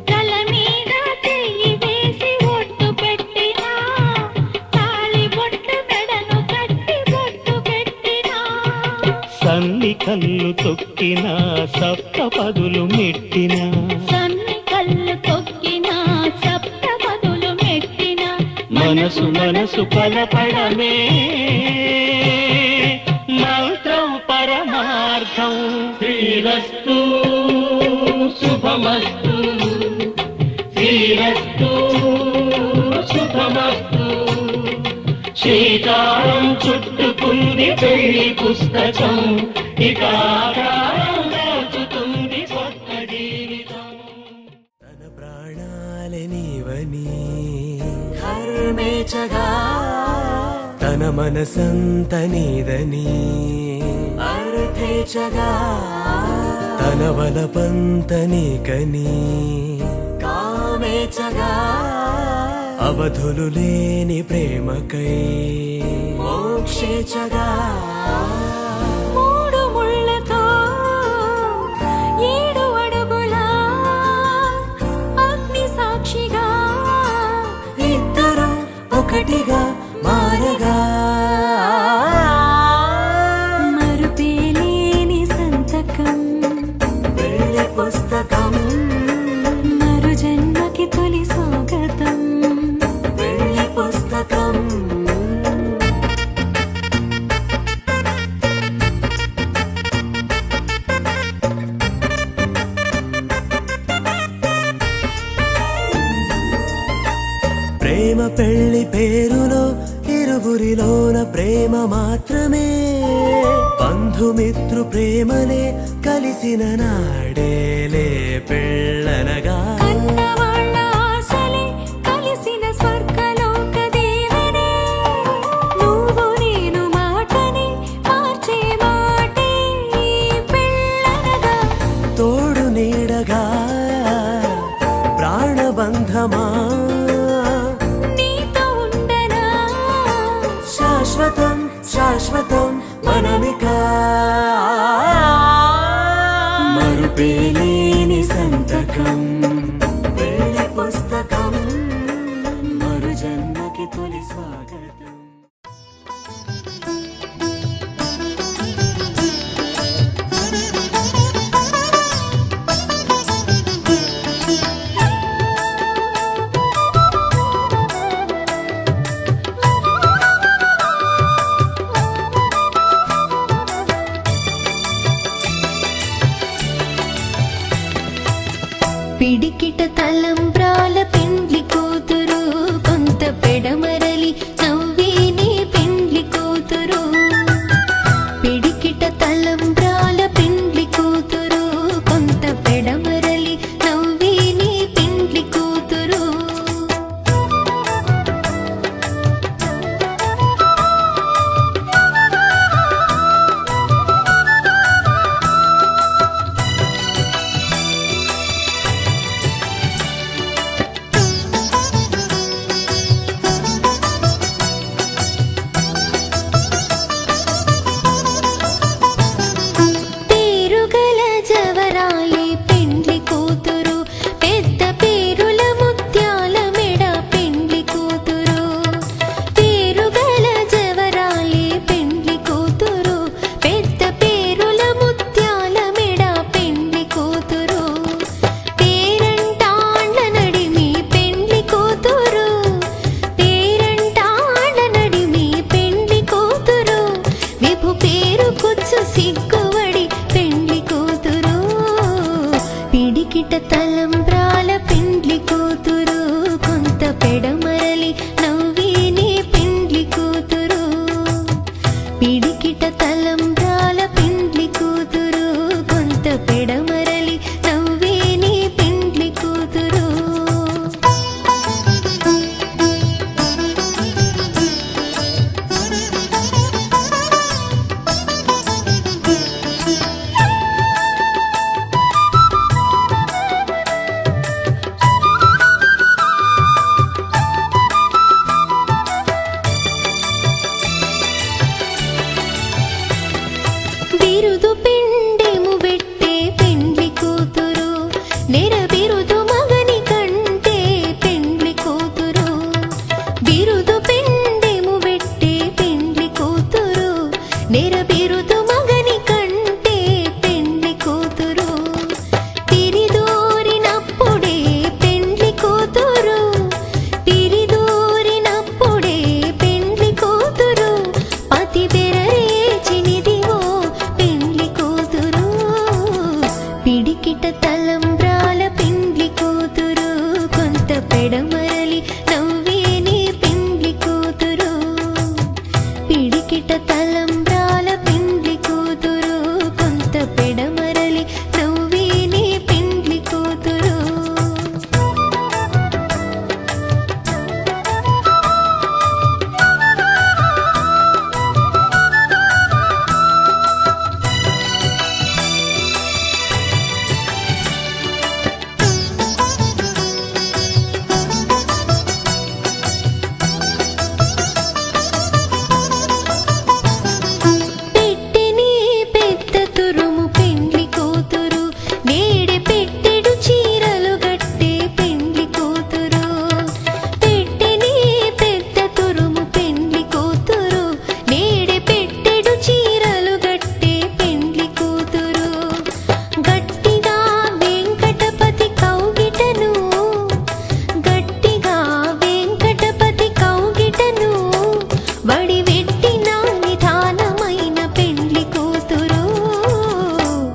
తల మీద చెయ్యి వేసి ఒట్టు పెట్టినా తాళి బొట్టు మెడను కట్టి బొట్టు పెట్టినా సన్ని కళ్ళు తొక్కినా సప్త పదులు మెట్టినా సన్ని కళ్ళు తొక్కినా సప్త పదులు మెట్టినా మనసు మనసు పలపడమే మంత్రం పరమార్థం శ్రీరస్తు శుభమస్తు శ్రీరస్తు శుభమస్తు శ్రీకారం చుట్టుకుంది పెళ్లి పుస్తకం ఇక ఆకారం దాచుతుంది కొత్త జీవితం తన ప్రాణాలే నీవని హర్మేచగా తన మనసంత నీదని అర్థేచగా తన వలపంత నీకని కామేచగా అవధులు లేని ప్రేమకై మోక్షేచగా మూడు ముళ్ళతో 7 అడుగుల అగ్ని సాక్షిగా ఇద్దరు ఒకటిగా మారగా మరుపేలేని సంతకం పెళ్లి పుస్తకం మరు జన్మకి తొలి స్వాగతం పెళ్లి పుస్తకం ప్రేమ పెళ్లి పేరులో ఇరువురిలోన ప్రేమ మాత్రమే బంధుమిత్రు ప్రేమలే కలిసిన నాడేలే పెళ్ళనగా కన్నవాళ్ళ ఆశలే కలిసిన స్వర్గలోక దీవెనే నువ్వు నేను మాటని మార్చే మాటే పెళ్ళనగా తోడు నీడగా ప్రాణబంధమా నీతో ఉండనా శాశ్వతం శాశ్వతం మనమిక మరుపేలేని సంతకం పెళ్లి పుస్తకం మరు జన్మకి తొలి స్వాగతం పిడికిట తలంబ్రాల పెండ్లి కూతురు కొంత పెడమరలి నవ్వేని పెండ్లి కూతురు పిడికిట తలంబ్రాల పెండ్లి కూతురు కొంత పెడమరలి నవ్వేని పెండ్లి కూతురు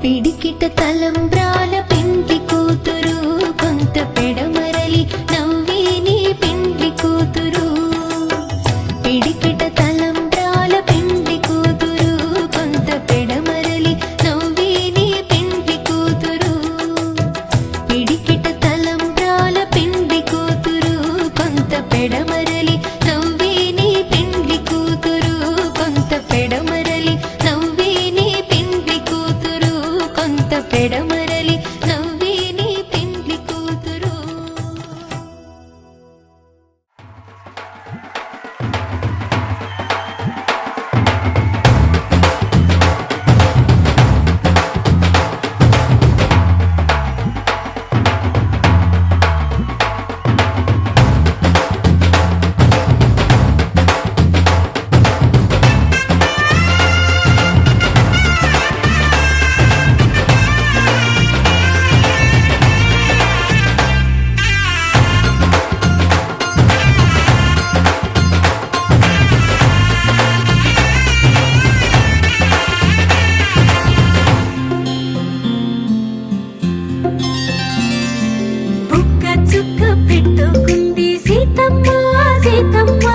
పిడికిట తలంబ్రాల పెండ్లి కూతురు కొంత పెడమరలి నవ్వేని పెండ్లి కూతురు పిడికిట తలంబ్రాల పెండ్లి కూతురు కొంత పెడమరలి నవ్వేని పెండ్లి కూతురు పిడికిట తలంబ్రాల పెండ్లి కూతురు కొంత పెడమరలి నవ్వేని పెండ్లి కూతురు కొంత పెడమరలి నవ్వేని పెండ్లి కూతురు కొంత పెడమరలి నవ్వేని పెండ్లి కూతురు బుక్క చుక్క పెట్టుకుంది సీతమ్మ సీతమ్మ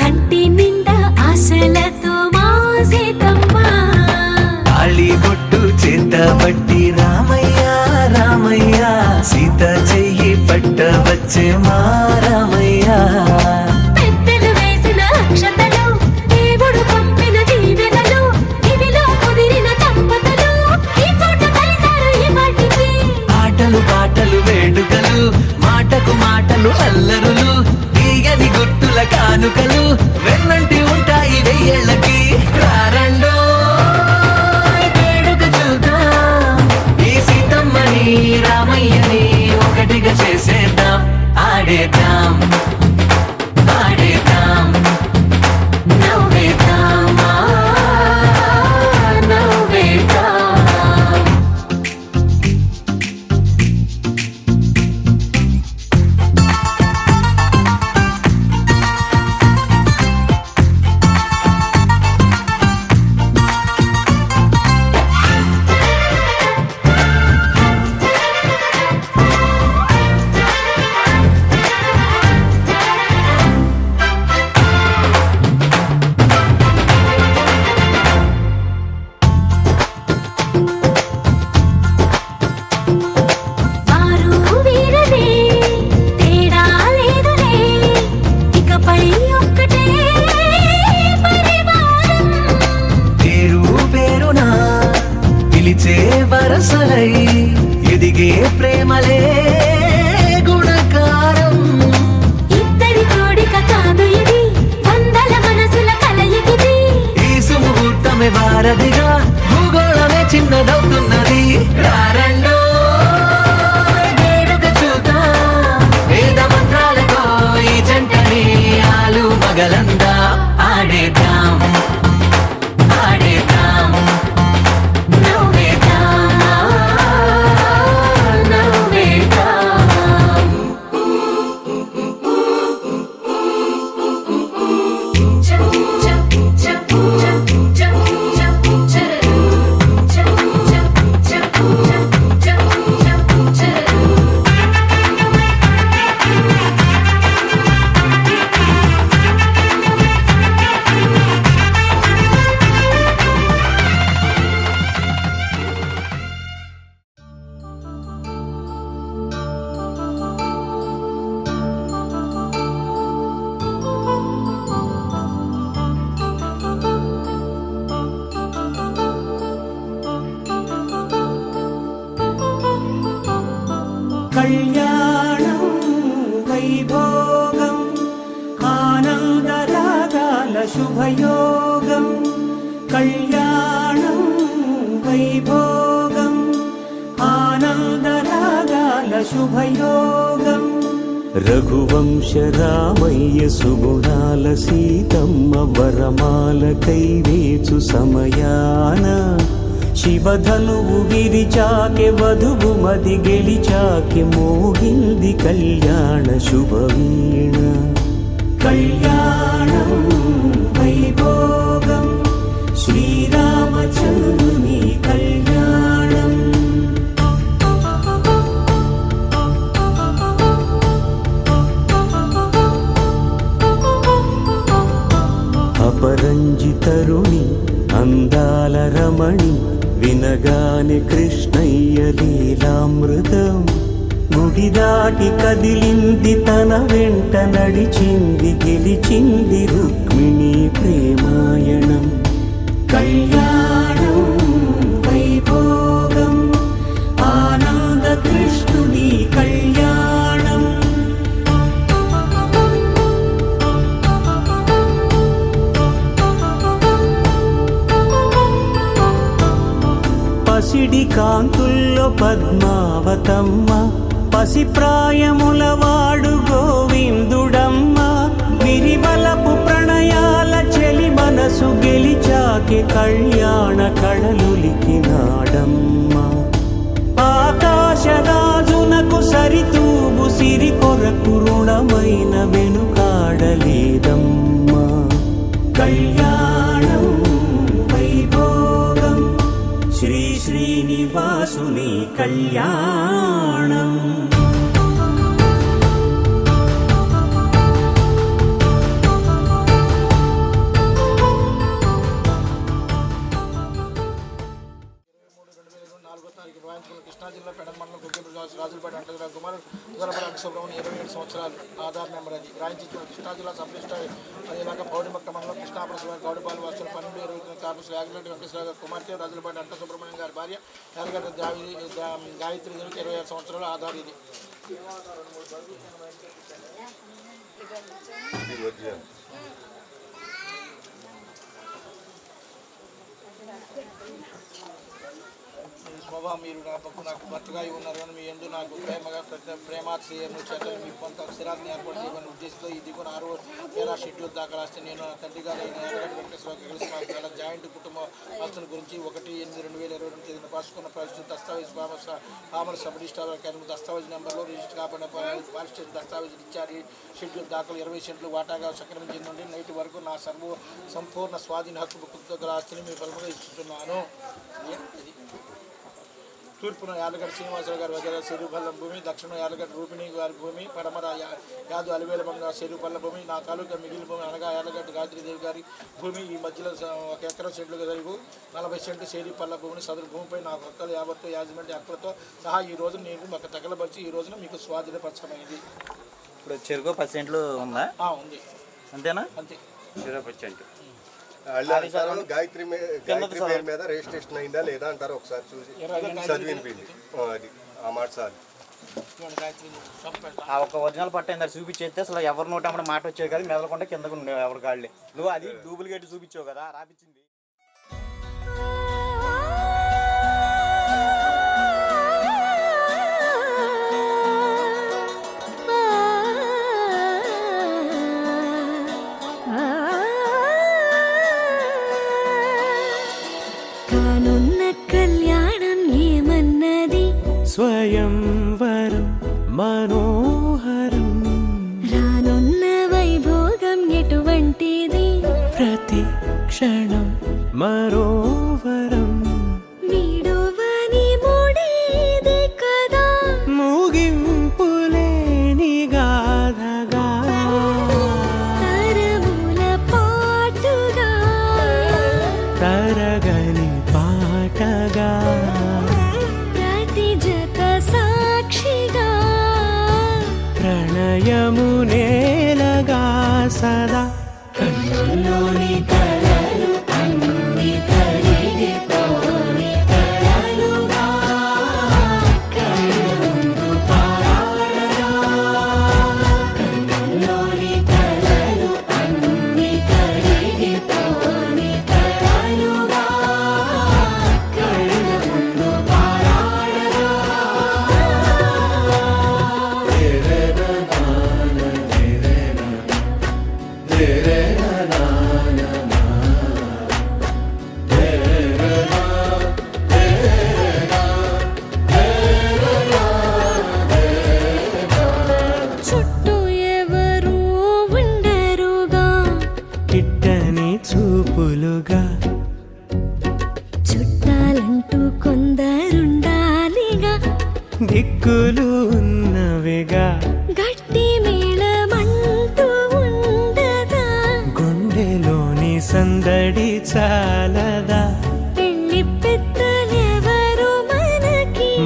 కంటి నిండా ఆశలతో మా సీతమ్మ తాళి బొట్టు చేత బట్టి రామయ్య రామయ్య సీత చెయ్యి పట్ట వచ్చే మా రామయ్య పెద్దలు వేసిన అక్షతలు దేవుడు పంపిన దీవెనలు ఇవిలో కుదిరిన దంపతులు ఈ చోట కలిశారు ఈ వాటికి ఆటలు పాటలు వేడుకలు మాటకు మాటలు అల్లరులు తీయని గుర్తుల కానుకలు వెన్నంటి ఉంటాయి వెయ్యేళ్ళకి రారండో వేడుక చూద్దాం ఈ సీతమ్మని రామయ్యని ఒకటిగా చేసేద్దాం ఆడేద్దాం ఆడేద్దాం నవ్వేద్దాం నవ్వేద్దాం వారు వీరనే తేడా లేదులే ఇకపై ఒక్కటే పరివారం పేరు పేరునా పిలిచే వరసలై ఎదిగే ప్రేమలే గుణకారం ఇద్దరి కోడిక కాదు ఇది వందల మనసుల కలయికిది ఈ సుముహూర్తమే వారధిగా భూగోళమే చిన్నదవుతున్నది రారండో వేడుక చూద్దాం వేద మంత్రాలతో ఈ జంటని ఆలు మగలందా ఆడేద్దాం ఆడేద్దాం నవ్వేద్దాం నవ్వేద్దాం కళ్యాణం వైభోగం ఆనందరాగాల శుభయోగం కళ్యాణం వైభోగం ఆనందరాగాల శుభయోగం రఘువంశ రామయ్య సుగుణాల సీతమ్మ వరమాల కైవేచు సమయాన శివధనువు విరిచాకె వధువు మది గెలిచాకె మోగింది కళ్యాణ శుభవీణ కళ్యాణం వైభోగం శ్రీరామచంద్రుని కళ్యాణం కదిలే కృష్ణయ్య లీలామృతం గుడి దాటి కదిలింది తన వెంట నడిచింది గెలిచింది రుక్మిణి ప్రేమాయణం కళ్యాణం వైభోగం ఆనంద కృష్ణుని కళ్యాణం పసిడి కాంతుల్లో పద్మావతమ్మ పసిప్రాయముల వాడు గోవిందుడమ్మ విరివలపు ప్రణయాల చెలి మనసు గెలిచాకే కళ్యాణ కళలులికినాడమ్మ ఆకాశరాజునకు సరితూబు సిరి కొరకు రుణమైన వెనుకాడలేదమ్మా కళ్యాణం వైభోగం శ్రీ శ్రీనివాసుని కళ్యాణం కృష్ణా జిల్లా పెడమ మండలం గుగ్గిపల్లి రాజులపేట అంటగా కుమార్ ఉదరపల్లి అంకసుబ్రహ్మణ్యం 27 సంవత్సరాలు ఆధార్ నెంబర్ అది రాయించిన కృష్ణా జిల్లా సబ్ రిజిస్టర్ అదేలాగా పౌడిమక్క మండలం కృష్ణాపురం గౌడపాలు వాసులు 12 కార్పొరేషన్ యాగలెడ్డి వెంకటేశ్వర కుమార్తె రాజులపేట అంకసుబ్రహ్మణ్యం గారి భార్య యాదగడ్డ గాయత్రి దేవికి 26 సంవత్సరాలు ఆధార్ ఇది స్వభావం మీరు నాకు భర్తగా ఉన్నారు కానీ మీ ఎందు నాకు ప్రేమాశ్రయను చేతలు మీ కొంత స్థిరాన్ని ఏర్పాటు చేయమని ఉద్దేశంతో ఈ దిగున 6 షెడ్యూల్ దాకా రాస్తే నేను నా తండ్రి గారు యాదగడ్డ వెంకటేశ్వరరావు కలిసి మాకు జాయింట్ కుటుంబ ఆస్తుల గురించి 1/8/2020 తేదీన పాసుకున్న పరిస్థితి దస్తావేజ్ పామర్ సబ్ రిజిస్టార్ దస్తావేజ్ నెంబర్లో రిజిస్టర్ కాకుండా పాలిస్ స్టేషన్ దస్తావేజ్ ఇచ్చారు షెడ్యూల్ దాఖలు 20 సెంట్లు వాటాగా సంక్రమించిన నుండి నేటి వరకు నా సంపూర్ణ స్వాధీన హక్కు గల ఆస్తిని మీ బలముగా ఇస్తున్నాను తూర్పున యాదగడ్డ శ్రీనివాసరావు గారి వద్ద చెరుపల్లం భూమి దక్షిణ యాదగడ్డ రూపిణి గారి భూమి పడమర యాదు అలివేలబంగ చెరుపల్ల భూమి నా తాలూకా మిగిలిన భూమి అనగా యాదగడ్డ గాయత్రీదేవి గారి భూమి ఈ మధ్యలో 1 ఎకరం సెంట్లుగా జరిగి 40 సెంట్లు చేరిపల్ల భూమిని సదరు భూమిపై నాకు హక్కులు యావత్తు యాజమాన్య హక్కులతో సహా ఈ రోజు నేను మాకు తగలబరిచి ఈ రోజున మీకు స్వాధీనపరచమైంది. ఇప్పుడు చెరుకు 10 సెంట్లు ఉందా? ఉంది. అంతేనా? అంతే. 20%. గాయత్రి పేరు మీద రిజిస్ట్రేషన్ అయిందా లేదా అంటారు ఒకసారి చూసి చదివినిపింది అది ఆ మాట సార్ ఆ ఒక ఒరిజినల్ పట్ట ఏందా చూపించేస్తే అసలు ఎవరి నోట అమ్మడం మాట వచ్చేది కదా మెదలకుండా కిందకు ఉండేవి ఎవరి కాళ్ళే నువ్వు అది డూప్లికేట్ చూపించావు కదా రాపించింది స్వయంవరం మనోహరం రానున్న వైభోగం ఎటువంటిది ప్రతి క్షణం మరోవరం వీడువని మూడేది కదా ముగింపులేని గాథగా తరముల పాటుగా తరగని పాటగా సాక్షిగా ప్రణయము నేలగా సదా కన్నుల్లోని కలలు అన్ని కరిగిపోని కలలుగా కళ్ళుందు పారాడగా కన్నుల్లోని కలలు అన్ని కరిగిపోని కలలుగా కళ్ళుందు పారాడగా చుట్టూ ఎవరు ఉండరుగా కిట్టని చూపులుగా చుట్టాలంటూ కొందరుండాలిగా దిక్కులు ఉన్నవిగా గట్టి మేళమంటూ ఉండదా గుండెలోని సందడి చాలదా పెళ్లి పెద్దలెవరు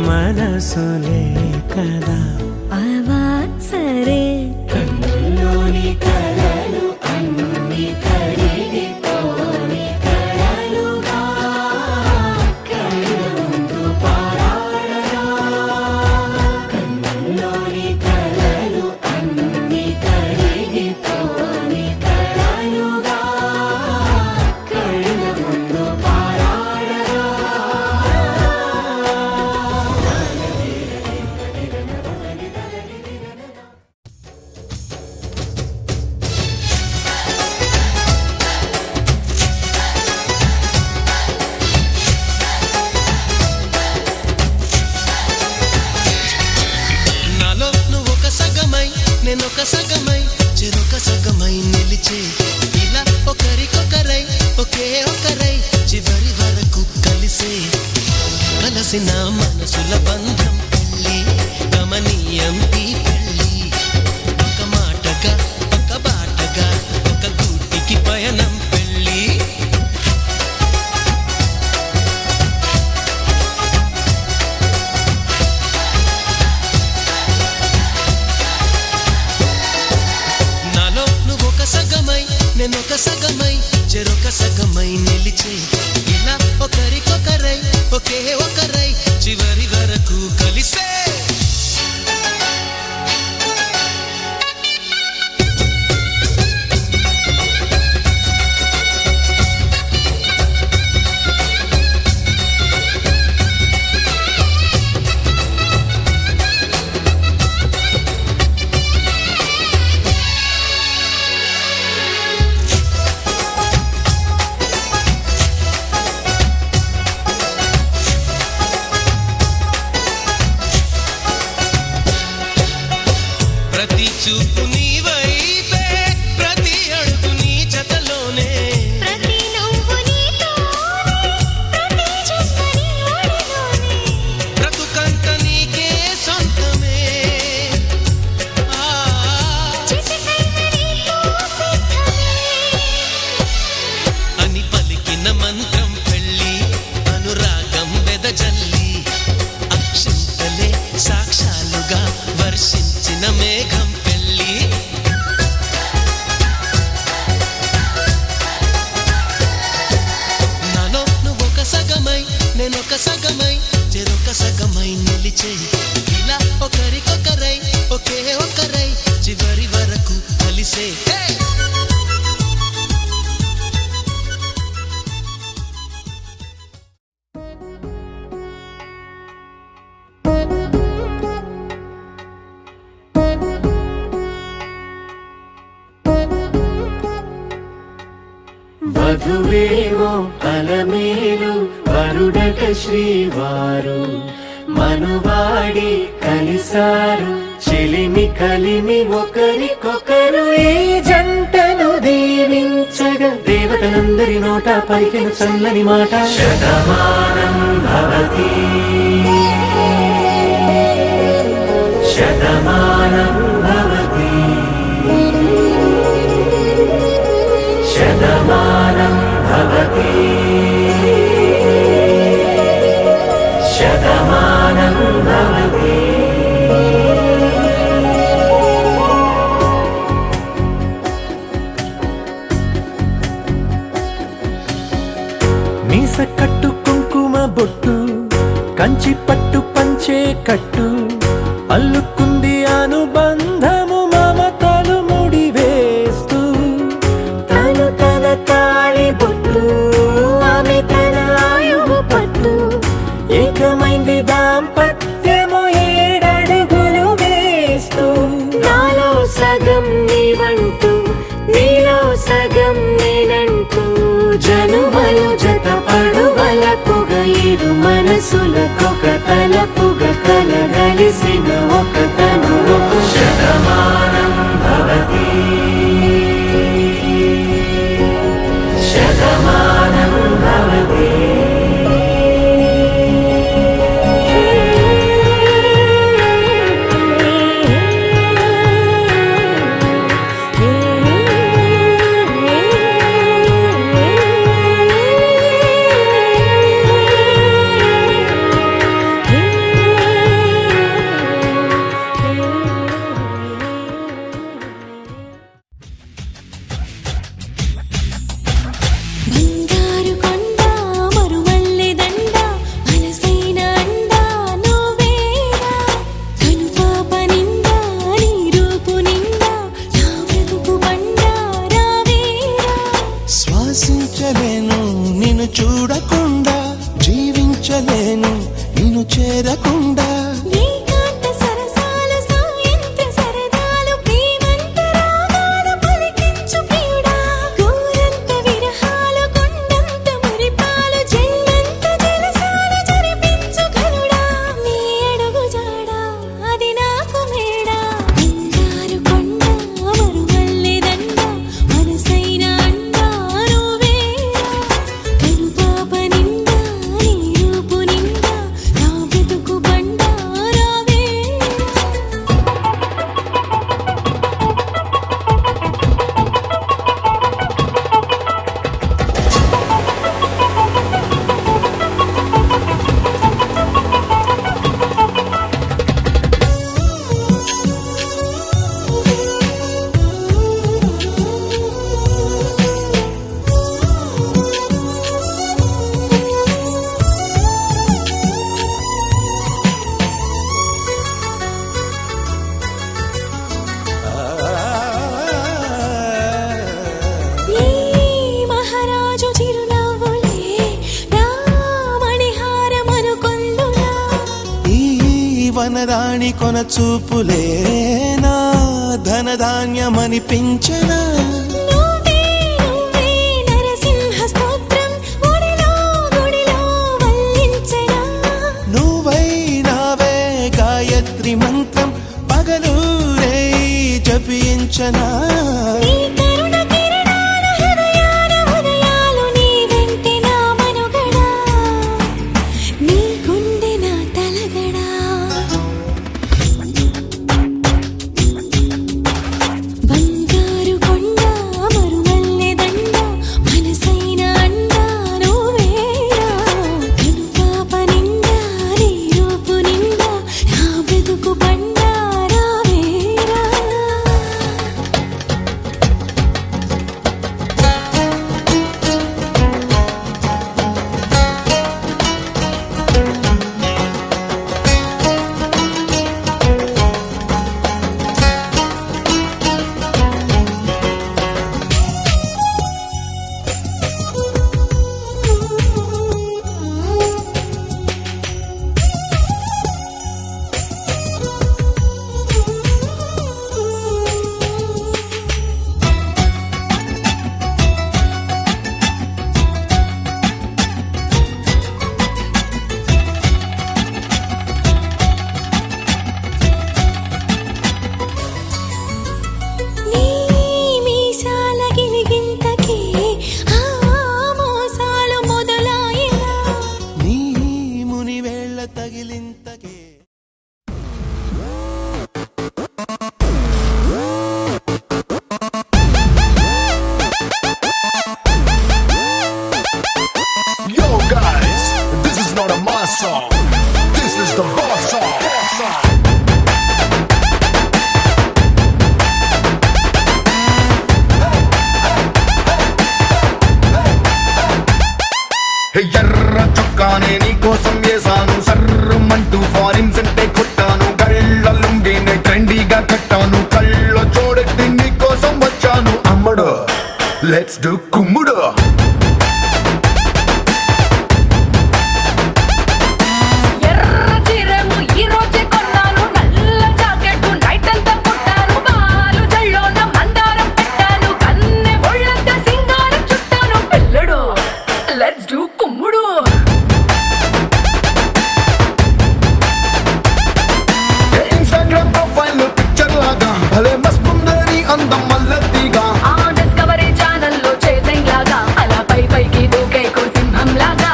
మనసులే కదా అవాసరే కన్నుల్లోని కలలు అన్ని కరిగిపోని కలలుగా కళ్ళ ముందు పారాడగా కన్నుల్లోని కలలు అన్ని కరిగిపోని కలలుగా కళ్ళ ముందు పారాడగా నాలో నువ్వు ఒక సగమై నేనొక సగమై చెరొక సగమై నిలిచే ఇలా ఒకరికొకరై ఒకే ఒకరై చివరి వరకు కలిసే కలసిన మనసుల బంధం పెళ్ళి గమనీయం ఈ పెళ్ళి ఒక మాటగా ఒక బాటగా ఒక గూటికి పయనం పెళ్ళి నాలో నువ్వొక సగమై నేనొక సగమై చెరొక సగమై నిలిచే ఇలా ఒకరికొకరై ఒకే ఒకరై చివరి వరకు కలిసే ప్రతి చూపు నీ వైపే ప్రతి అడుగు నీ జతలోనే ప్రతి నవ్వు నీతోనే ప్రతి చూపుని ఒడిలోనే బ్రతుకంత నీకే సొంతమే చిటికైన నీతో సిద్ధమే అని పలికిన మంత్రం పెళ్ళి అనురాగం వెదజల్లి అక్షింతలే సాక్షాలుగా వర్షించిన మేఘం పెళ్ళి నాలో నువ్వొక సగమై నేనొక సగమై చెరొక సగమై నిలిచే ఇలా ఒకరికొకరై ఒకే ఒకరై చివరి వరకు కలిసే వధువేమో అలమేలు వరుడట శ్రీవారు మనువాడి కలిసారు చెలిమి కలిమి ఒకరికొకరు ఈ జంటను దీవించగా దేవతలందరి నోట పలికిన చల్లని మాట శతమానం భవతి శతమానం భవతి శతమానం భవతి శతమానం భవతి మీస కట్టు కుంకుమ బొట్టు కంచి పట్టు పంచే కట్టు అల్లుకుంది అనుబంధము మమతలు ముడివేస్తూ తను తన తాళి బొట్టు ఆమె తన ఆయువు పట్టు ఏకమైంది దాంపత్యము 7 అడుగులు వేస్తూ నాలో సగం నీవంటూ నీలో సగం నేనంటూ జనుమలు జత పడువలపుగ ఇరు మనసులకొక తలపుగ కలగలిసిన ఒక తను శతమానం భవతి శతమానం భవతి నిన్ను చేరకుండా ఏకాంత సరసాలు సాయంత్ర సరదాలు ప్రేమంత రాగాలు పలికించు ప్రియుడా గోరంత విరహాలు కొండంత మురిపాలు జల్లంత జలసాలు జరిపించు ఘనుడా నీ అడుగు జాడా అది నాకు మేడా బంగారు కొండ మరువల్లె దండ మనసైన అండా నువ్వేరా కనుపాప నిండా నీ రూపు నిండా నా బ్రతుకు బండా రావేరా ఈ మహారాజు చిరునవ్వులే రామణిహారమను కొందులా ఈ వనరాణి కొన చూపులే నా ధనధాన్యమనిపించనా నువ్వే నువ్వే నరసింహ స్తోత్రం గుడిలో గుడిలో వల్లించనా నువ్వై నావే గాయత్రి మంత్రం పగలూరే జపించనా నీ కరుణ కిరణాల హృదయాల ఉదయాలు నీ వెంటే నా మనుగడా నీ గుండె నా తలగడా బంగారు కొండ మరువల్లె దండ మనసైన అండా నువ్వేరా కనుపాప నిండా నీ రూపు నిండా నా బ్రతుకు బండా రావేరా నీ మీసాల గిలిగింతకే ఆ మోసాలు మొదలాయినా నీ ముని వేళ్ళ తగిలింతకే Yo guys, this is not a mass song. This is the boss song. ఎర్ర చొక్కానే నీ కోసం వేసాను సర్రమంటూ ఫారిన్ సెంటే కొట్టాను కళ్ళ లుంగిని ట్రెండీగా కట్టాను కళ్ళ చూడెత్తి నీ కోసం వచ్చాను అమ్మడు లెట్స్ డు కుమ్ముడు ఎర్ర చీరము ఈ రోజే కొన్నాను నల్ల జాకెట్ నైట్ అంతా కుట్టాను బాలు జల్లోన మందారం పెట్టాను కన్నె ఒళ్ళంతా సింగారం చుట్టాను పిల్లడు లెట్స్ డు కుమ్ముడు ఇన్స్టాగ్రామ్ ప్రొఫైల్ పిక్చర్ లాగా భలే మస్తుందని అందం మల్లతిగా ఆ డిస్కవరీ ఛానల్లో చేసింగ్ లాగా అలా పై పైకి దూకేకు సింహం లాగా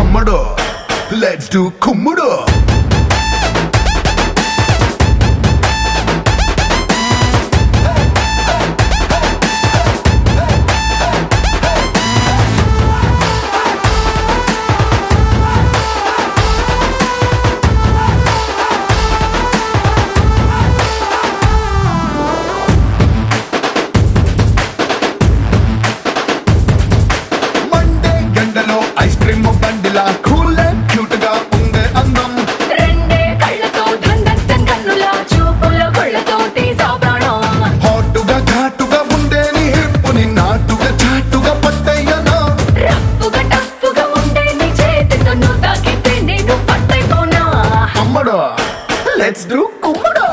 అమ్మడు లెట్స్ డు కుమ్ముడు మండే గంటలో ఐస్ క్రీమ్ బండిలా కూల్ క్యూట్ గా ఉండే తమ్ముడు లెట్స్ డూ కుమ్ముడు.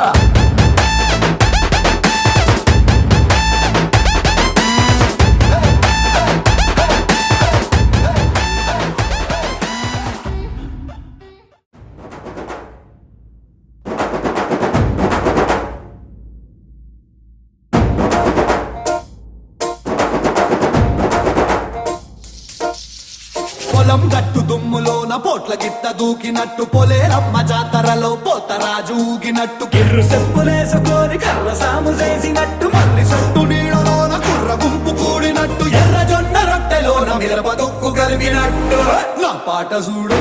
పొలం గట్టు దుమ్ములోన పోట్ల గిత్త దూకినట్టు పొలేరమ్మ జాతరలో పోతరాజు ఊగినట్టు కిర్రు చెప్పులేసుకొని కర్ర సాము చేసినట్టు మర్రి సొట్టు నీడలోన కుర్ర గుంపు కూడినట్టు ఎర్ర జొన్న రొట్టెలోన మిరప దొక్కు కలిపినట్టు నా పాట చూడు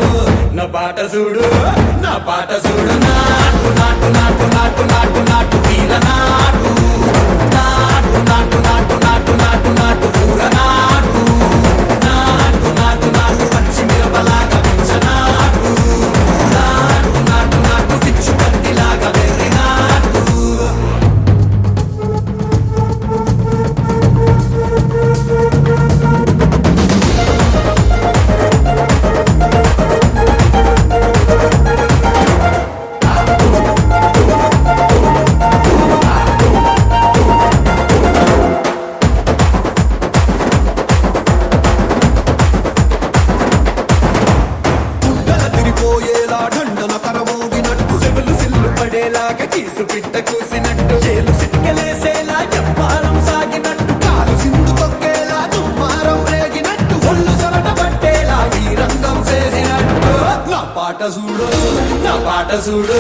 నా పాట చూడు నా పాట చూడు నాటు నాటు నాటు నాటు నాటు నాటు వీర నాటు నాటు నాటు నాటు నాటు నాటు నాటు పూర నాటు నాటు నాటు నాటు పచ్చి మిరపలాగా పెంచనాటు నాటు నాటు నాటు పిచ్చు కత్తిలాగా వెర్రి నాటు తిరిపోయేలా దండన కరమోగినట్టు సెవెలు సిల్లు పడేలాగా కీసు పిట్ట కూసినట్టు చేలు సిట్కెలేసేలా చెప్పారం సాగినట్టు కాలు సింధు తొక్కేలా దుమ్మారం రేగినట్టు ఒళ్ళు సొరట పట్టేలా ఈ రంగం చేసినట్టు నా పాట చూడు నా పాట చూడు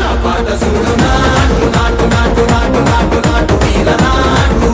నా పాట చూడు నాటు నాటు నాటు నాటు నాటు నాటు వీర నాటు